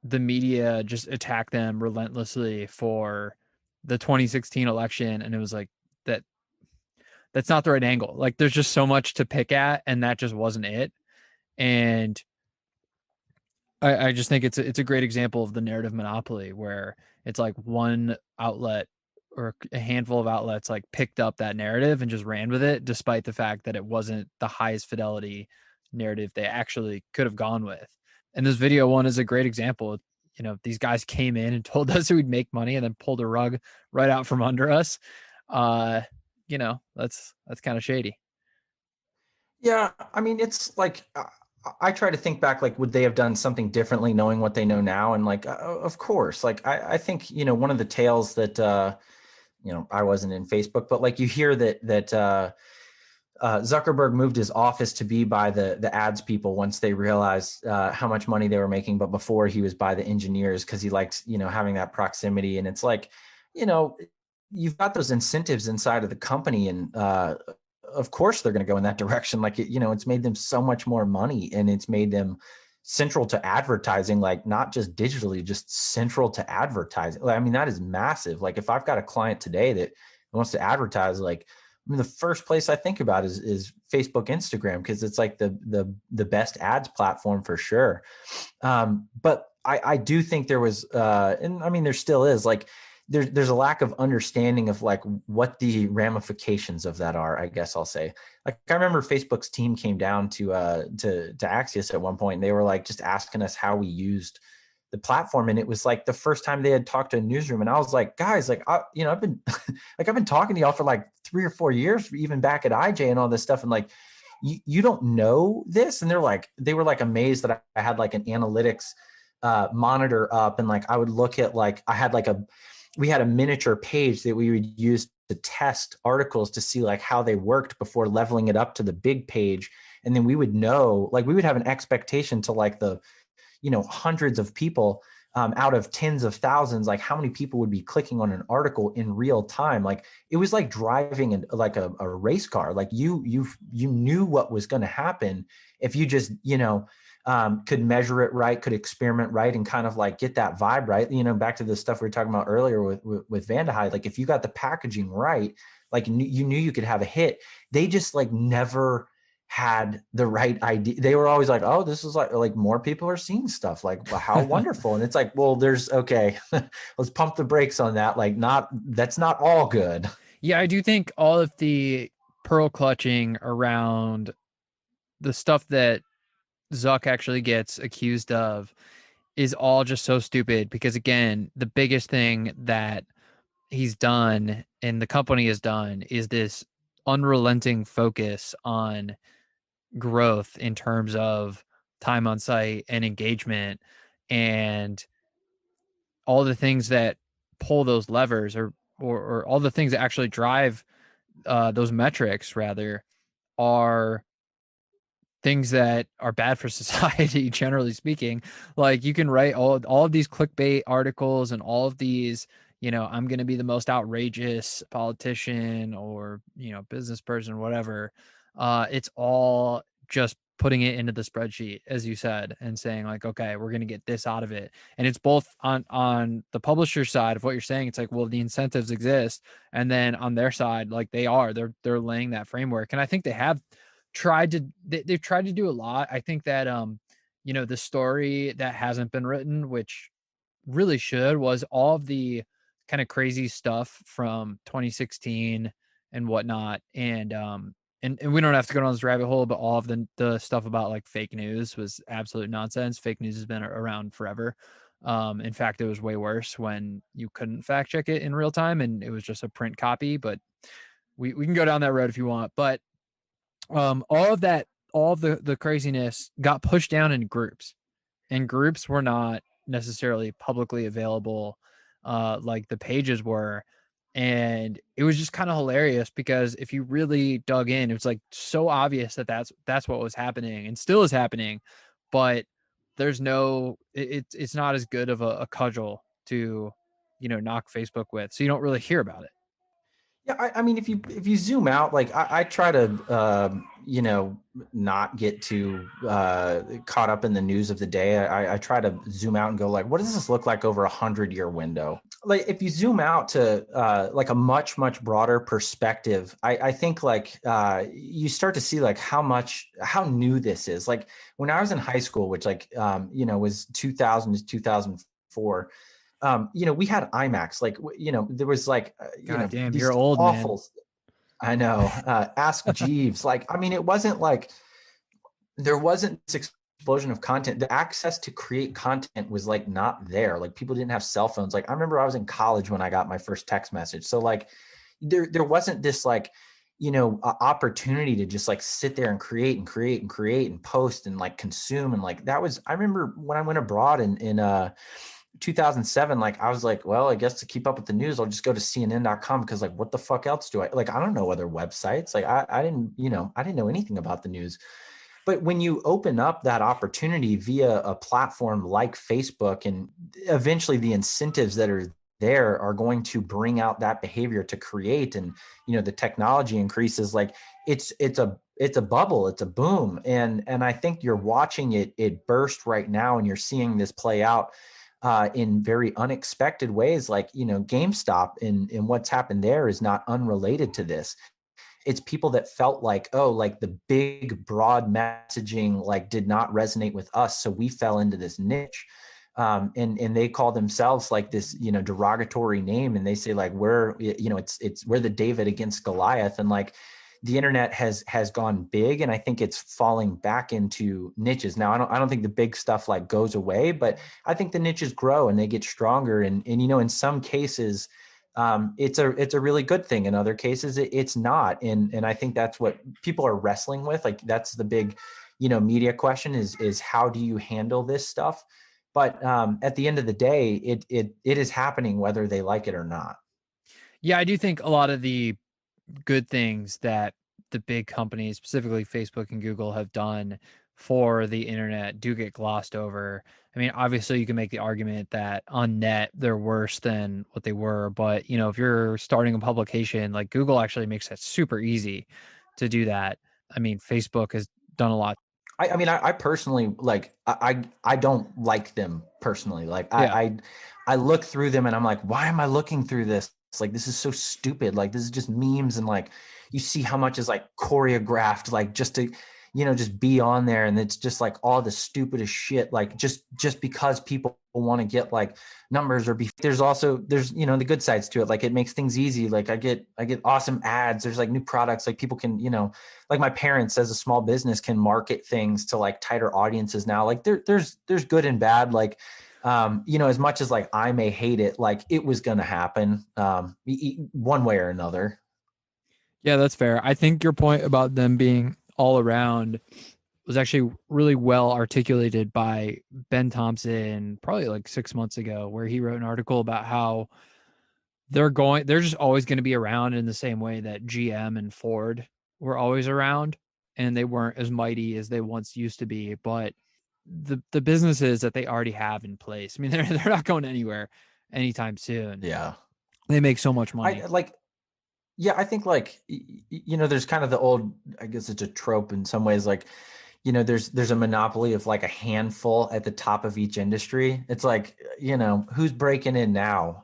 Speaker 1: the media just attack them relentlessly for the 2016 election, and it was like that that's not the right angle. Like there's just so much to pick at, and that just wasn't it. And I just think it's a great example of the narrative monopoly where it's like one outlet or a handful of outlets like picked up that narrative and just ran with it, despite the fact that it wasn't the highest fidelity narrative they actually could have gone with. And this video one is a great example. You know, these guys came in and told us we'd make money and then pulled a rug right out from under us. Uh, you know, that's kind of shady.
Speaker 2: Yeah, I mean, it's like I try to think back, like, would they have done something differently knowing what they know now? And like, of course, like I think one of the tales that I wasn't in Facebook, but like you hear that Zuckerberg moved his office to be by the ads people once they realized how much money they were making, but before he was by the engineers because he liked having that proximity. And it's like, you know, you've got those incentives inside of the company, and of course they're going to go in that direction. Like it's made them so much more money, and it's made them central to advertising, like not just digitally, just central to advertising. I mean, that is massive. Like if I've got a client today that wants to advertise, like, I mean, the first place I think about is Facebook, Instagram, because it's like the best ads platform for sure. But I do think there was, and I mean, there still is, like there's a lack of understanding of like what the ramifications of that are. I guess I'll say. Like I remember Facebook's team came down to Axios at one point, and they were like just asking us how we used the platform, and it was like the first time they had talked to a newsroom, and I was like, guys, like I've been like I've been talking to y'all for like 3 or 4 years, even back at IJ and all this stuff, and like you don't know this. And they were like amazed that I had like an analytics monitor up, and like I would look at, like we had a miniature page that we would use to test articles to see like how they worked before leveling it up to the big page. And then we would know, like we would have an expectation to like the hundreds of people out of tens of thousands, like how many people would be clicking on an article in real time. Like it was like driving like a race car. Like you knew what was going to happen if you just could measure it right, could experiment right, and kind of like get that vibe right. Back to the stuff we were talking about earlier with Vandehide. Like if you got the packaging right, like you knew you could have a hit. They just like never had the right idea. They were always like, oh, this is like more people are seeing stuff, like, well, how wonderful. And it's like, well, there's okay, let's pump the brakes on that. Like that's not all good.
Speaker 1: Yeah, I do think all of the pearl clutching around the stuff that Zuck actually gets accused of is all just so stupid because again, the biggest thing that he's done and the company has done is this unrelenting focus on growth in terms of time on site and engagement and all the things that pull those levers or all the things that actually drive those metrics rather are things that are bad for society generally speaking. Like you can write all of these clickbait articles and all of these, I'm going to be the most outrageous politician or business person, whatever. It's all just putting it into the spreadsheet, as you said, and saying like, okay, we're going to get this out of it. And it's both on the publisher side of what you're saying. It's like, well, the incentives exist, and then on their side, like they're laying that framework. And I think they've tried to do a lot. I think that the story that hasn't been written, which really should, was all of the kind of crazy stuff from 2016 and whatnot. And we don't have to go down this rabbit hole, but all of the stuff about like fake news was absolute nonsense. Fake news has been around forever. In fact, it was way worse when you couldn't fact check it in real time and it was just a print copy, but we can go down that road if you want. But all of that, all of the craziness got pushed down in groups, and groups were not necessarily publicly available like the pages were. And it was just kind of hilarious because if you really dug in, it was like so obvious that that's what was happening and still is happening, but there's it's not as good of a cudgel to knock Facebook with, so you don't really hear about it.
Speaker 2: Yeah, I mean, if you zoom out, like I try to, not get too caught up in the news of the day. I try to zoom out and go like, what does this look like over 100-year window? like if you zoom out to like a much broader perspective, I think like you start to see like how new this is. Like when I was in high school, which like was 2000 to 2004. We had IMAX. Like there was like
Speaker 1: God damn, you're
Speaker 2: these
Speaker 1: old, man.
Speaker 2: awful. I know. Ask Jeeves. Like I mean, it wasn't like there wasn't this explosion of content. The access to create content was like not there. Like people didn't have cell phones. Like I remember I was in college when I got my first text message. So like there wasn't this like opportunity to just like sit there and create and post and like consume. And like that was, I remember when I went abroad in 2007, like I was like, well, I guess to keep up with the news, I'll just go to CNN.com because like what the fuck else do I like? I don't know other websites. Like I didn't, I didn't know anything about the news. But when you open up that opportunity via a platform like Facebook, and eventually the incentives that are there are going to bring out that behavior to create, and the technology increases, like it's a bubble, it's a boom. And I think you're watching it burst right now, and you're seeing this play out in very unexpected ways. Like GameStop, and what's happened there is not unrelated to this. It's people that felt like, oh, like the big broad messaging like did not resonate with us, so we fell into this niche. And they call themselves like this derogatory name, and they say like we're we're the David against Goliath. And like the internet has gone big, and I think it's falling back into niches. Now I don't think the big stuff like goes away, but I think the niches grow and they get stronger. And in some cases it's a really good thing. In other cases, it's not. And I think that's what people are wrestling with. Like that's the big, media question is how do you handle this stuff? But at the end of the day, it is happening whether they like it or not.
Speaker 1: Yeah, I do think a lot of the good things that the big companies, specifically Facebook and Google, have done for the internet do get glossed over. I mean, obviously, you can make the argument that on net they're worse than what they were, but if you're starting a publication, like Google actually makes that super easy to do that. I mean, Facebook has done a lot.
Speaker 2: I mean, I personally like I don't like them personally. Like
Speaker 1: Yeah,
Speaker 2: I look through them and I'm like, why am I looking through this? It's like this is so stupid. Like this is just memes, and like you see how much is like choreographed, like just to just be on there, and it's just like all the stupidest shit. Like just because people want to get like numbers or be. There's the good sides to it. Like it makes things easy. Like I get awesome ads. There's like new products. Like people can like my parents as a small business can market things to like tighter audiences now. Like there's good and bad. Like as much as like I may hate it, like it was going to happen one way or another.
Speaker 1: yeah, that's fair. I think your point about them being all around was actually really well articulated by Ben Thompson probably like 6 months ago, where he wrote an article about how they're just always going to be around in the same way that GM and Ford were always around, and they weren't as mighty as they once used to be. But the businesses that they already have in place, I mean, they're not going anywhere anytime soon.
Speaker 2: Yeah.
Speaker 1: They make so much
Speaker 2: I
Speaker 1: money.
Speaker 2: like, yeah, I think like, there's kind of the old, I guess it's a trope in some ways, like, there's a monopoly of like a handful at the top of each industry. It's like, who's breaking in now?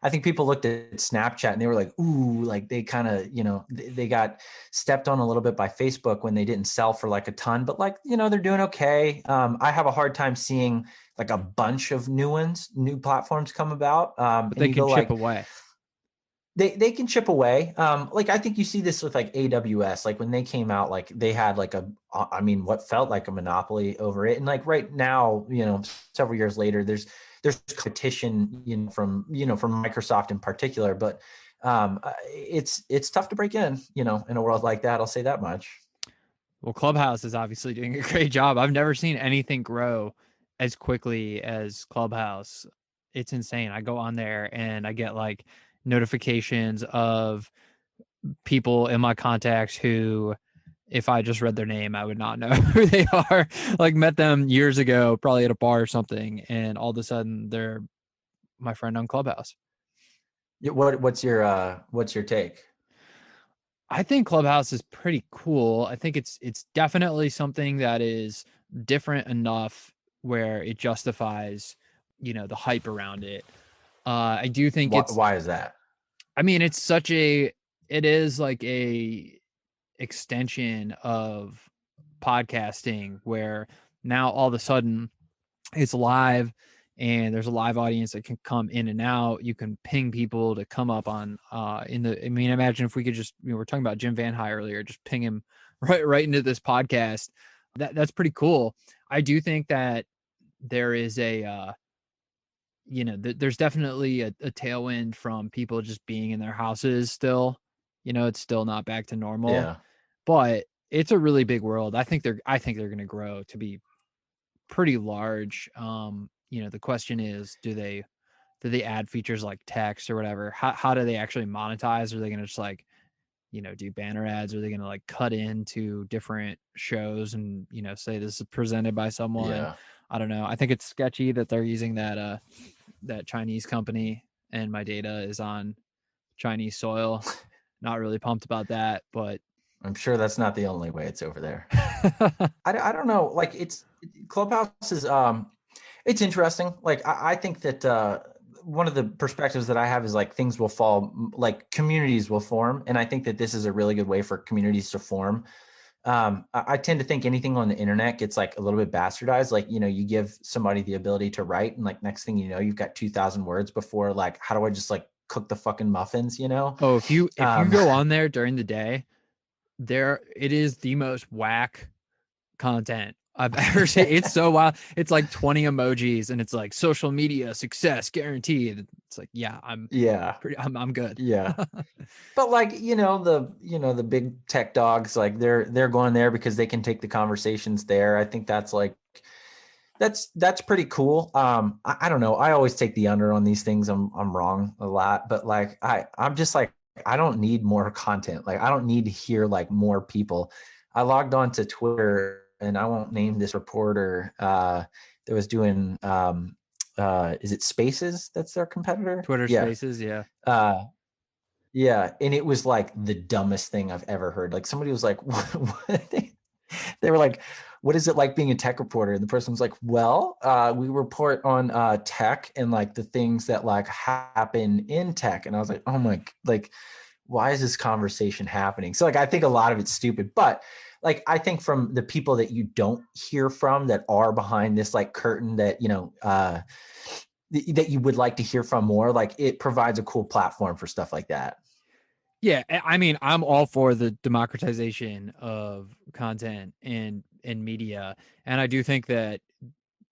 Speaker 2: I think people looked at Snapchat and they were like, ooh, like they kind of, they got stepped on a little bit by Facebook when they didn't sell for like a ton, but like, they're doing okay. I have a hard time seeing like a bunch of new platforms come about.
Speaker 1: But
Speaker 2: And
Speaker 1: they
Speaker 2: you
Speaker 1: can
Speaker 2: go
Speaker 1: chip
Speaker 2: like,
Speaker 1: away.
Speaker 2: they can chip away. Like I think you see this with like AWS. Like when they came out, like they had like I mean, what felt like a monopoly over it. And like right now, several years later, there's competition, from Microsoft in particular. But it's tough to break in a world like that. I'll say that much.
Speaker 1: Well, Clubhouse is obviously doing a great job. I've never seen anything grow as quickly as Clubhouse. It's insane. I go on there and I get like notifications of people in my contacts who, if I just read their name, I would not know who they are. Like met them years ago, probably at a bar or something, and all of a sudden they're my friend on Clubhouse.
Speaker 2: What's your take?
Speaker 1: I think Clubhouse is pretty cool. I think it's definitely something that is different enough where it justifies, the hype around it. I do think
Speaker 2: Why is that?
Speaker 1: I mean, it is like a extension of podcasting where now all of a sudden it's live and there's a live audience that can come in and out. You can ping people to come up on I mean, imagine if we could just, we're talking about Jim Van High earlier, just ping him right into this podcast. That's pretty cool. I do think that there is there's definitely a tailwind from people just being in their houses still. It's still not back to normal,
Speaker 2: Yeah.
Speaker 1: but it's a really big world. I think they're going to grow to be pretty large. The question is, do they add features like text or whatever? How do they actually monetize? Are they going to just like, do banner ads? Are they going to like cut into different shows and, say this is presented by someone?
Speaker 2: Yeah.
Speaker 1: I don't know. I think it's sketchy that they're using that Chinese company and my data is on Chinese soil. Not really pumped about that, but
Speaker 2: I'm sure that's not the only way it's over there. I don't know. Like Clubhouse is it's interesting. Like I think that one of the perspectives that I have is like things will fall, like communities will form, and I think that this is a really good way for communities to form. I tend to think anything on the internet gets like a little bit bastardized. Like, you give somebody the ability to write, and like next thing you know, you've got 2,000 words before like, how do I just like cook the fucking muffins?
Speaker 1: Oh, if you
Speaker 2: Um,
Speaker 1: go on there during the day, there it is the most whack content I've ever seen. It's so wild. It's like 20 emojis and it's like social media success guaranteed. It's like, yeah,
Speaker 2: yeah,
Speaker 1: I'm good.
Speaker 2: yeah. But like, the big tech dogs, like they're going there because they can take the conversations there. I think that's like that's pretty cool. I don't know. I always take the under on these things. I'm wrong a lot, but like I'm just like I don't need more content. Like I don't need to hear like more people. I logged on to Twitter and I won't name this reporter that was doing is it Spaces that's their competitor?
Speaker 1: Twitter
Speaker 2: Yeah.
Speaker 1: Spaces, yeah.
Speaker 2: Uh yeah, and it was like the dumbest thing I've ever heard. Like somebody was like, what? They were like, what is it like being a tech reporter? And the person was like, well, we report on tech and like the things that like happen in tech. And I was like, oh my, like, why is this conversation happening? So like, I think a lot of it's stupid, but like, I think from the people that you don't hear from that are behind this like curtain that, that you would like to hear from more, like it provides a cool platform for stuff like that.
Speaker 1: Yeah, I mean, I'm all for the democratization of content and media. And I do think that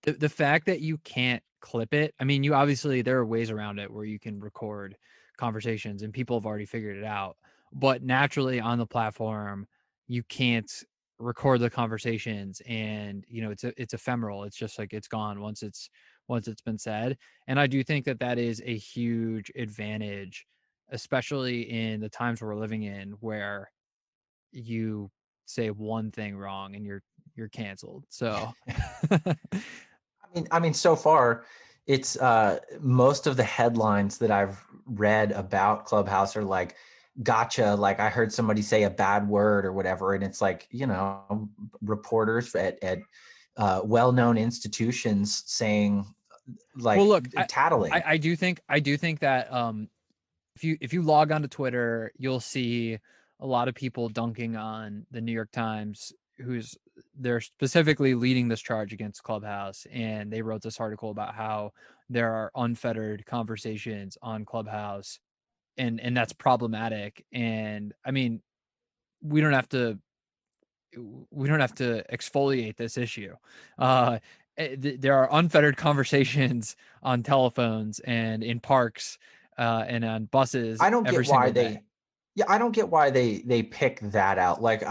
Speaker 1: the fact that you can't clip it, I mean, you obviously there are ways around it where you can record conversations and people have already figured it out. But naturally on the platform, you can't record the conversations and it's ephemeral. It's just like it's gone once it's been said. And I do think that is a huge advantage, especially in the times we're living in where you say one thing wrong and you're canceled. So
Speaker 2: I mean, so far, it's most of the headlines that I've read about Clubhouse are like, gotcha. Like I heard somebody say a bad word or whatever. And it's like, reporters at well-known institutions saying
Speaker 1: well,
Speaker 2: like
Speaker 1: look,
Speaker 2: tattling.
Speaker 1: I do think that if you log onto Twitter, you'll see a lot of people dunking on the New York Times, who's they're specifically leading this charge against Clubhouse, and they wrote this article about how there are unfettered conversations on Clubhouse, and that's problematic. And I mean, we don't have to we don't have to exfoliate this issue. Uh, there are unfettered conversations on telephones and in parks and on buses
Speaker 2: I don't
Speaker 1: every
Speaker 2: get why
Speaker 1: single day.
Speaker 2: they Yeah, I don't get why they pick that out. Like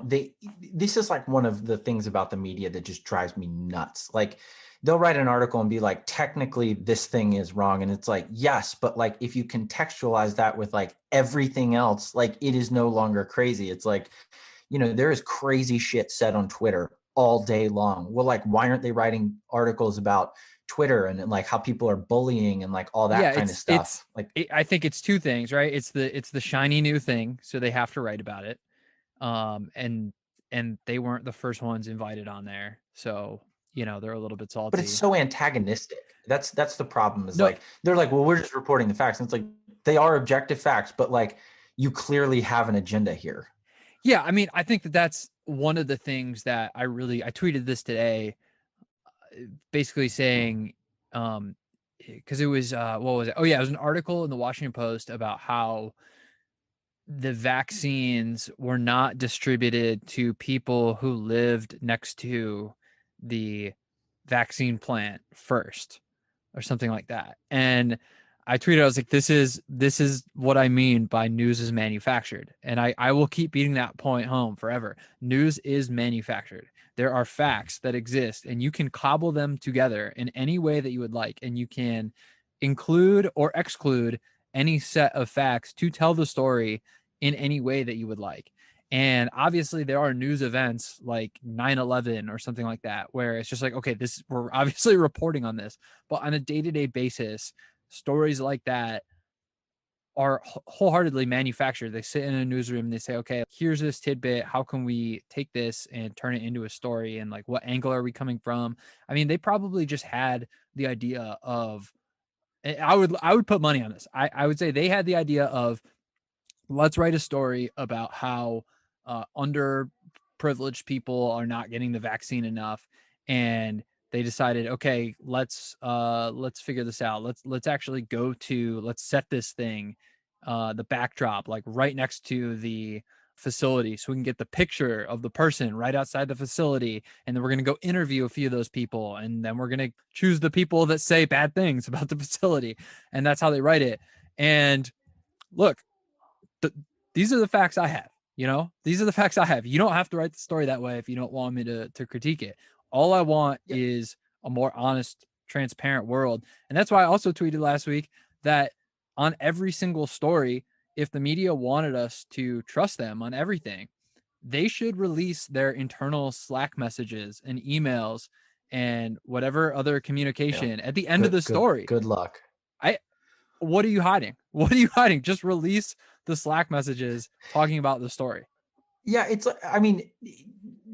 Speaker 2: they this is like one of the things about the media that just drives me nuts. Like they'll write an article and be like, technically this thing is wrong. And it's like, yes, but like if you contextualize that with like everything else, like it is no longer crazy. It's like, there is crazy shit said on Twitter all day long. Well, like, why aren't they writing articles about Twitter and like how people are bullying and like all
Speaker 1: Yeah,
Speaker 2: that kind of stuff? Like,
Speaker 1: I think it's two things, right? It's the shiny new thing, so they have to write about it. And they weren't the first ones invited on there. So they're a little bit
Speaker 2: But it's
Speaker 1: salty.
Speaker 2: so antagonistic. That's the problem. Is
Speaker 1: No,
Speaker 2: like they're like, well, we're just reporting the facts, and it's like they are objective facts, but like you clearly have an agenda here.
Speaker 1: yeah, I mean, I think that that's one of the things that I tweeted this today, basically saying, because it was, what was it? Oh yeah, it was an article in the Washington Post about how the vaccines were not distributed to people who lived next to the vaccine plant first or something like that. And I tweeted, I was like, this is what I mean by news is manufactured. And I will keep beating that point home forever. News is manufactured. There are facts that exist and you can cobble them together in any way that you would like. And you can include or exclude any set of facts to tell the story in any way that you would like. And obviously there are news events like 9/11 or something like that, where it's just like, okay, we're obviously reporting on this, but on a day-to-day basis, stories like that are wholeheartedly manufactured. They sit in a newsroom and they say, okay, here's this tidbit. How can we take this and turn it into a story? And like, what angle are we coming from? I mean, they probably just had the idea of, I would put money on this. I would say they had the idea of, let's write a story about how underprivileged people are not getting the vaccine enough, and they decided, okay, let's figure this out. Let's actually let's set this thing, the backdrop, like right next to the facility, so we can get the picture of the person right outside the facility, and then we're going to go interview a few of those people, and then we're going to choose the people that say bad things about the facility, and that's how they write it. And look, these are the facts I have. These are the facts I have. You don't have to write the story that way if you don't want me to critique it. All I want
Speaker 2: Yeah.
Speaker 1: is a more honest, transparent world. And that's why I also tweeted last week that on every single story, if the media wanted us to trust them on everything, they should release their internal Slack messages and emails and whatever other
Speaker 2: Yeah.
Speaker 1: communication at the end of
Speaker 2: Good,
Speaker 1: the
Speaker 2: good,
Speaker 1: story.
Speaker 2: good luck.
Speaker 1: I What are you hiding? What are you hiding? Just release the Slack messages talking about the story.
Speaker 2: Yeah, it's, I mean,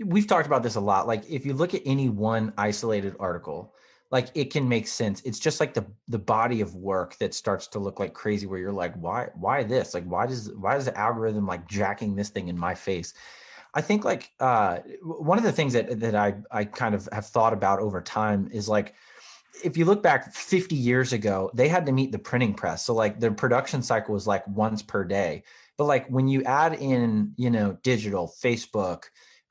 Speaker 2: we've talked about this a lot. Like if you look at any one isolated article, like it can make sense. It's just like the body of work that starts to look like crazy, where you're like, why this? Like why is the algorithm like jacking this thing in my face? I think like one of the things that I kind of have thought about over time is like, if you look back 50 years ago, they had to meet the printing press. So like their production cycle was like once per day. But like when you add in, digital, Facebook,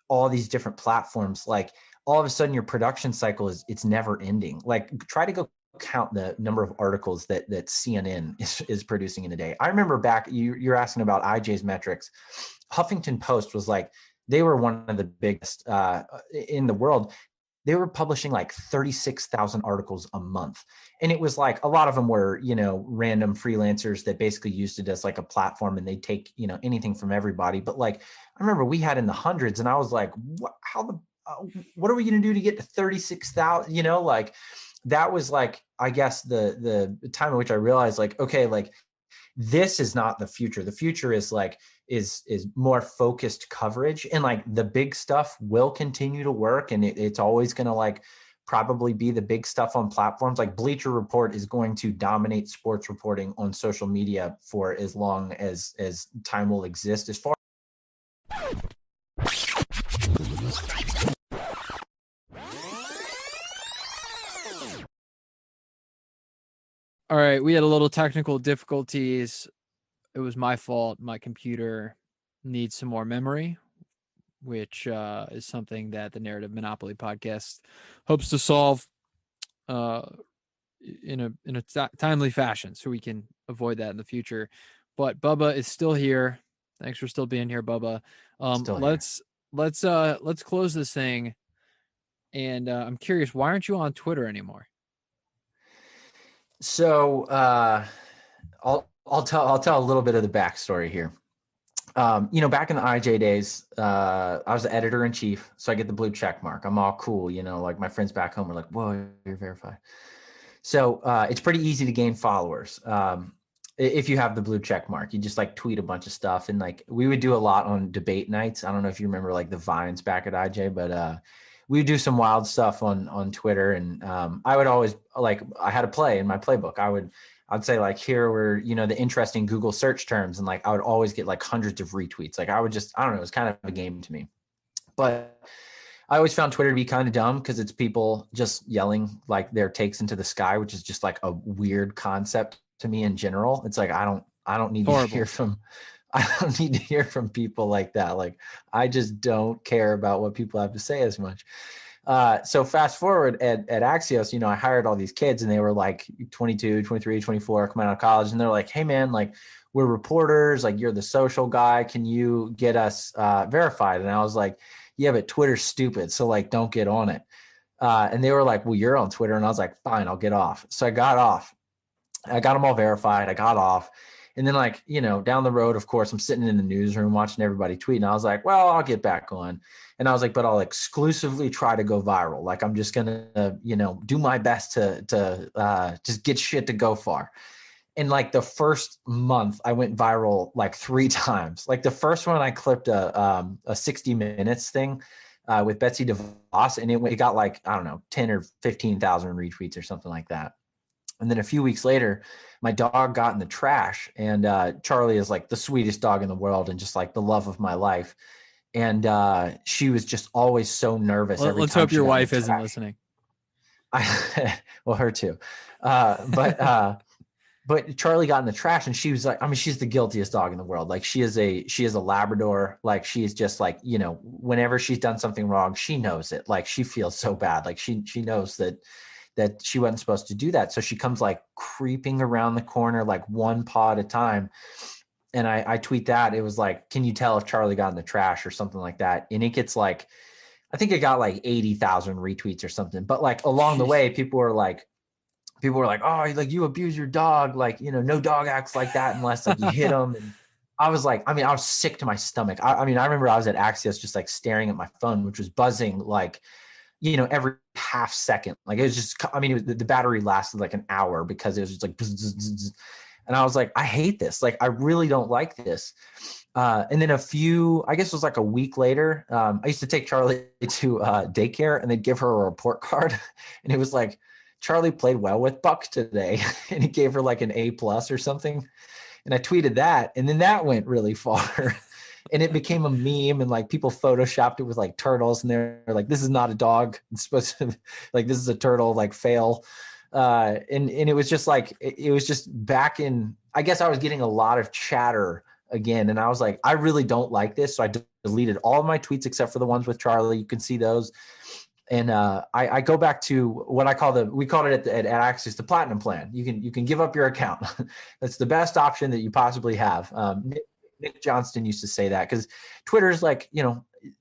Speaker 2: all these different platforms, like all of a sudden your production cycle it's never ending. Like try to go count the number of articles that CNN is producing in a day. I remember back, you're asking about IJ's metrics. Huffington Post was like, they were one of the biggest in the world. They were publishing like 36,000 articles a month. And it was like a lot of them were, random freelancers that basically used it as like a platform, and they take, anything from everybody. But like, I remember we had in the hundreds, and I was like, what are we going to do to get to 36,000? Like that was like, I guess the time in which I realized like, okay, like this is not the future. The future is like, is more focused coverage, and like the big stuff will continue to work, and it's always going to like probably be the big stuff on platforms like Bleacher Report is going to dominate sports reporting on social media for as long as time will exist. As far
Speaker 1: All right, we had a little technical difficulties. It was my fault. My computer needs some more memory, which is something that the Narrative Monopoly podcast hopes to solve uh, in a timely fashion, so we can avoid that in the future. But Bubba is still here. Thanks for still being here, Bubba.
Speaker 2: still here.
Speaker 1: Let's close this thing. And I'm curious, why aren't you on Twitter anymore?
Speaker 2: So I'll tell a little bit of the backstory here. Back in the IJ days, I was the editor in chief, so I get the blue check mark. I'm all cool, like my friends back home are like, "Whoa, you're verified." So it's pretty easy to gain followers if you have the blue check mark. You just like tweet a bunch of stuff, and like we would do a lot on debate nights. I don't know if you remember like the Vines back at IJ, but we would do some wild stuff on Twitter. And I would always, like, I had a play in my playbook. I'd say, like, here were, the interesting Google search terms. And like, I would always get like hundreds of retweets. Like I don't know, it was kind of a game to me. But I always found Twitter to be kind of dumb because it's people just yelling like their takes into the sky, which is just like a weird concept to me in general. It's like, I don't need to hear from I don't need to hear from people like that. Like, I just don't care about what people have to say as much. So fast forward at Axios, I hired all these kids and they were like 22, 23, 24, coming out of college. And they're like, hey man, like, we're reporters, like, you're the social guy. Can you get us verified? And I was like, yeah, but Twitter's stupid. So like, don't get on it. And they were like, well, you're on Twitter. And I was like, fine, I'll get off. So I got off. I got them all verified. I got off. And then, like, down the road, of course, I'm sitting in the newsroom watching everybody tweet. And I was like, well, I'll get back on. And I was like, but I'll exclusively try to go viral. Like, I'm just going to, do my best to just get shit to go far. And like the first month I went viral like 3 times. Like the first one I clipped a 60 Minutes thing with Betsy DeVos, and it got like, I don't know, 10 or 15,000 retweets or something like that. And then a few weeks later, my dog got in the trash, and Charlie is like the sweetest dog in the world and just like the love of my life. And she was just always so nervous.
Speaker 1: Let's hope your wife isn't listening.
Speaker 2: Well, her too. But Charlie got in the trash, and she was like, I mean, she's the guiltiest dog in the world. Like she is a Labrador. Like she is just like, whenever she's done something wrong, she knows it. Like she feels so bad. Like she knows that she wasn't supposed to do that. So she comes like creeping around the corner, like one paw at a time. And I tweet that. It was like, can you tell if Charlie got in the trash or something like that? And it gets like, I think it got like 80,000 retweets or something. But like along the way, people were like, oh, like you abuse your dog. Like, no dog acts like that unless like you hit him. And I was like, I was sick to my stomach. I remember I was at Axios just like staring at my phone, which was buzzing like, every half second. Like it was just, it was, the battery lasted like an hour because it was just like, bzz, bzz, bzz. And I was like, I hate this. Like, I really don't like this. And then I guess it was like a week later, I used to take Charlie to daycare, and they'd give her a report card. And it was like, Charlie played well with Buck today. And he gave her like an A+ or something. And I tweeted that, and then that went really far. And it became a meme, and like people photoshopped it with like turtles, and they're like, this is not a dog. It's supposed to like, this is a turtle, like fail. And it was just like, it was just back in, I guess I was getting a lot of chatter again. And I was like, I really don't like this. So I deleted all of my tweets except for the ones with Charlie. You can see those. And I go back to what we called it at Axios, the platinum plan. You can give up your account. That's the best option that you possibly have. Nick Johnston used to say that because Twitter is like,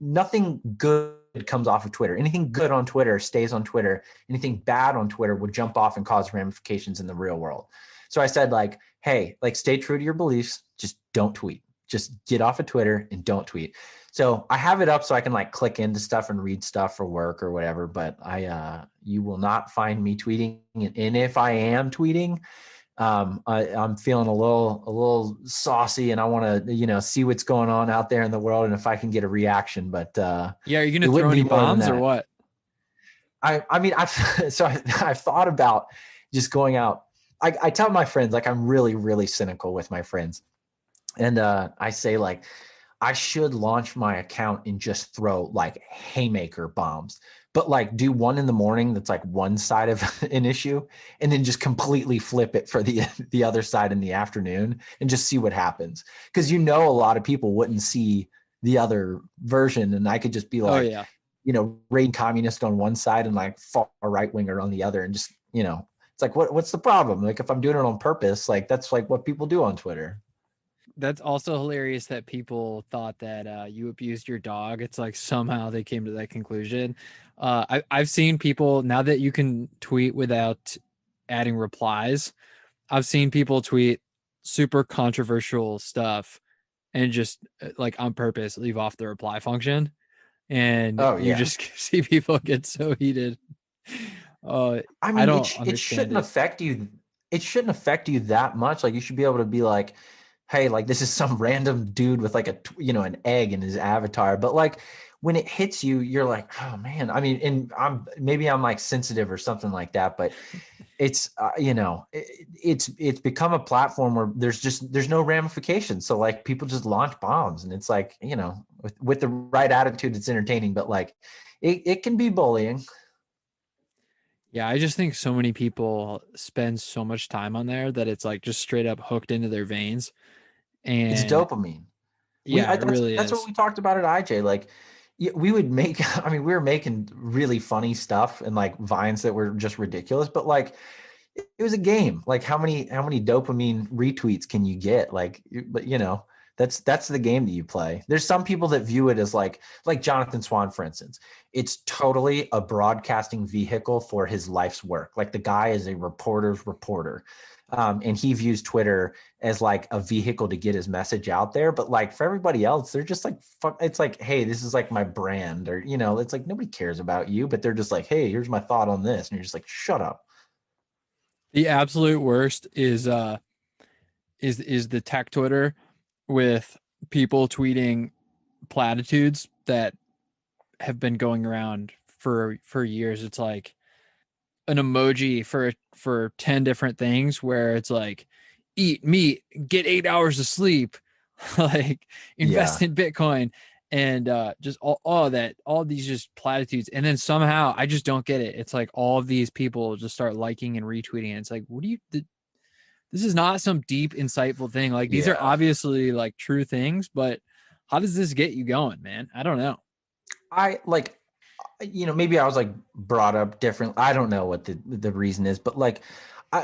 Speaker 2: nothing good comes off of Twitter. Anything good on Twitter stays on Twitter. Anything bad on Twitter would jump off and cause ramifications in the real world. So I said, like, hey, like, stay true to your beliefs. Just don't tweet. Just get off of Twitter and don't tweet. So I have it up so I can like click into stuff and read stuff for work or whatever. But you will not find me tweeting. And if I am tweeting, I'm feeling a little saucy, and I want to, see what's going on out there in the world, and if I can get a reaction. But
Speaker 1: yeah, are you going to throw any bombs or what?
Speaker 2: I've thought about just going out. I tell my friends, like, I'm really, really cynical with my friends. And I say, like, I should launch my account and just throw like haymaker bombs, but like do one in the morning that's like one side of an issue, and then just completely flip it for the other side in the afternoon and just see what happens. Because a lot of people wouldn't see the other version, and I could just be like,
Speaker 1: oh, yeah.
Speaker 2: rain communist on one side and like far right winger on the other, and just it's like what's the problem? Like if I'm doing it on purpose, like that's like what people do on Twitter.
Speaker 1: That's also hilarious that people thought that you abused your dog. It's like somehow they came to that conclusion. I've seen people, now that you can tweet without adding replies, I've seen people tweet super controversial stuff and just like on purpose leave off the reply function. And you just see people get so heated. I don't understand
Speaker 2: it shouldn't affect you. It shouldn't affect you that much. Like you should be able to be like, hey, like this is some random dude with like an egg in his avatar. But like when it hits you, you're like, oh man. I mean, and I'm like sensitive or something like that, but it's it's become a platform where there's no ramifications. So like people just launch bombs, and it's like, with the right attitude, it's entertaining, but like it can be bullying.
Speaker 1: Yeah, I just think so many people spend so much time on there that it's like just straight up hooked into their veins.
Speaker 2: It's
Speaker 1: And
Speaker 2: dopamine.
Speaker 1: yeah, it really
Speaker 2: That's what
Speaker 1: is.
Speaker 2: we talked about at IJ. Like, yeah, we would make. I mean, we were making really funny stuff and like vines that were just ridiculous. But like, it was a game. Like, how many dopamine retweets can you get? Like, but that's the game that you play. There's some people that view it as like Jonathan Swan, for instance. It's totally a broadcasting vehicle for his life's work. Like the guy is a reporter's reporter. And he views Twitter as like a vehicle to get his message out there. But like for everybody else, they're just like, fuck, it's like, hey, this is like my brand, or, it's like nobody cares about you, but they're just like, hey, here's my thought on this. And you're just like, shut up.
Speaker 1: The absolute worst is the tech Twitter with people tweeting platitudes that have been going around for years. It's like an emoji for 10 different things where it's like eat meat, get 8 hours of sleep, like
Speaker 2: Yeah.
Speaker 1: invest in Bitcoin, and just all that, all these just platitudes. And then somehow I just don't get it. It's like all of these people just start liking and retweeting. And it's like, what do you this is not some deep, insightful thing. Like these are
Speaker 2: Yeah.
Speaker 1: obviously like true things, but how does this get you going, man? I don't know.
Speaker 2: I like, maybe I was like brought up different. I don't know what the reason is, but like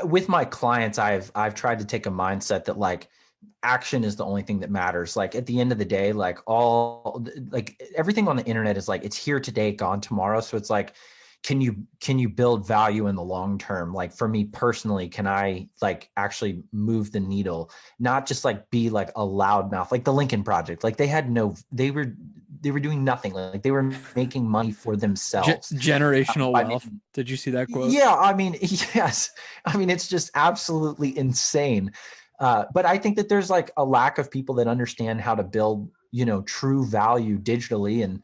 Speaker 2: with my clients, I've tried to take a mindset that like action is the only thing that matters. Like at the end of the day, like everything on the internet is like it's here today, gone tomorrow. So it's like, can you build value in the long term? Like for me personally, can I like actually move the needle, not just like be like a loudmouth, like the Lincoln Project. Like they were doing nothing. Like they were making money for themselves.
Speaker 1: Generational
Speaker 2: By
Speaker 1: wealth.
Speaker 2: making
Speaker 1: Did you see that quote?
Speaker 2: Yeah, I mean, yes. I mean, it's just absolutely insane. But I think that there's like a lack of people that understand how to build, true value digitally. And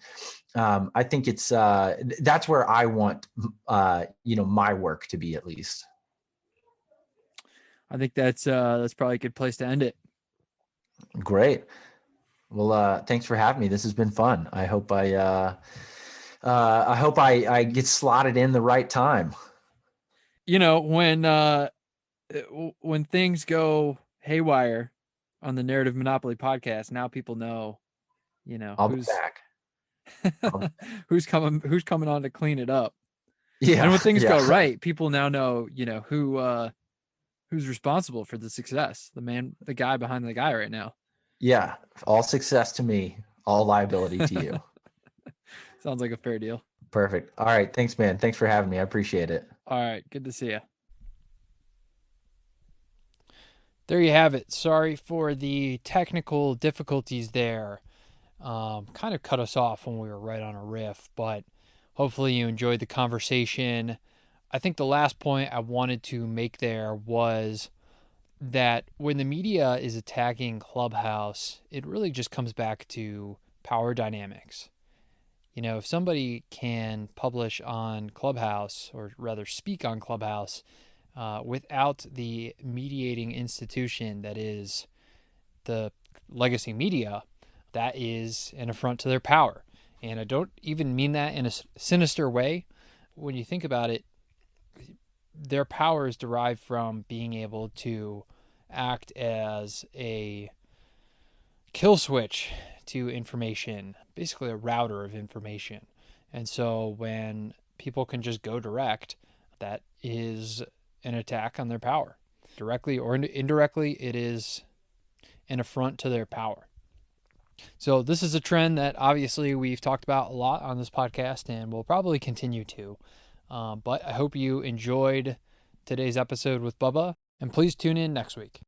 Speaker 2: I think that's where I want, my work to be, at least.
Speaker 1: I think that's probably a good place to end it.
Speaker 2: Great. Well, thanks for having me. This has been fun. I hope I get slotted in the right time.
Speaker 1: You know, when things go haywire on the Narrative Monopoly podcast, now people know,
Speaker 2: I'll be
Speaker 1: who's
Speaker 2: back. I'll,
Speaker 1: who's coming on to clean it up. And
Speaker 2: yeah,
Speaker 1: when things go
Speaker 2: yeah.
Speaker 1: right, people now know, who's responsible for the success. The guy behind the guy right now.
Speaker 2: Yeah, all success to me, all liability to you.
Speaker 1: Sounds like a fair deal.
Speaker 2: Perfect. All right. Thanks, man. Thanks for having me. I appreciate it.
Speaker 1: All right, good to see you. There you have it. Sorry for the technical difficulties there. Kind of cut us off when we were right on a riff, but hopefully you enjoyed the conversation. I think the last point I wanted to make there was that when the media is attacking Clubhouse, it really just comes back to power dynamics. If somebody can publish on Clubhouse, or rather speak on Clubhouse, without the mediating institution that is the legacy media, that is an affront to their power. And I don't even mean that in a sinister way. When you think about it, their power is derived from being able to act as a kill switch to information, basically a router of information. And so when people can just go direct, that is an attack on their power. Directly or indirectly, it is an affront to their power. So this is a trend that obviously we've talked about a lot on this podcast and will probably continue to. But I hope you enjoyed today's episode with Bubba, and please tune in next week.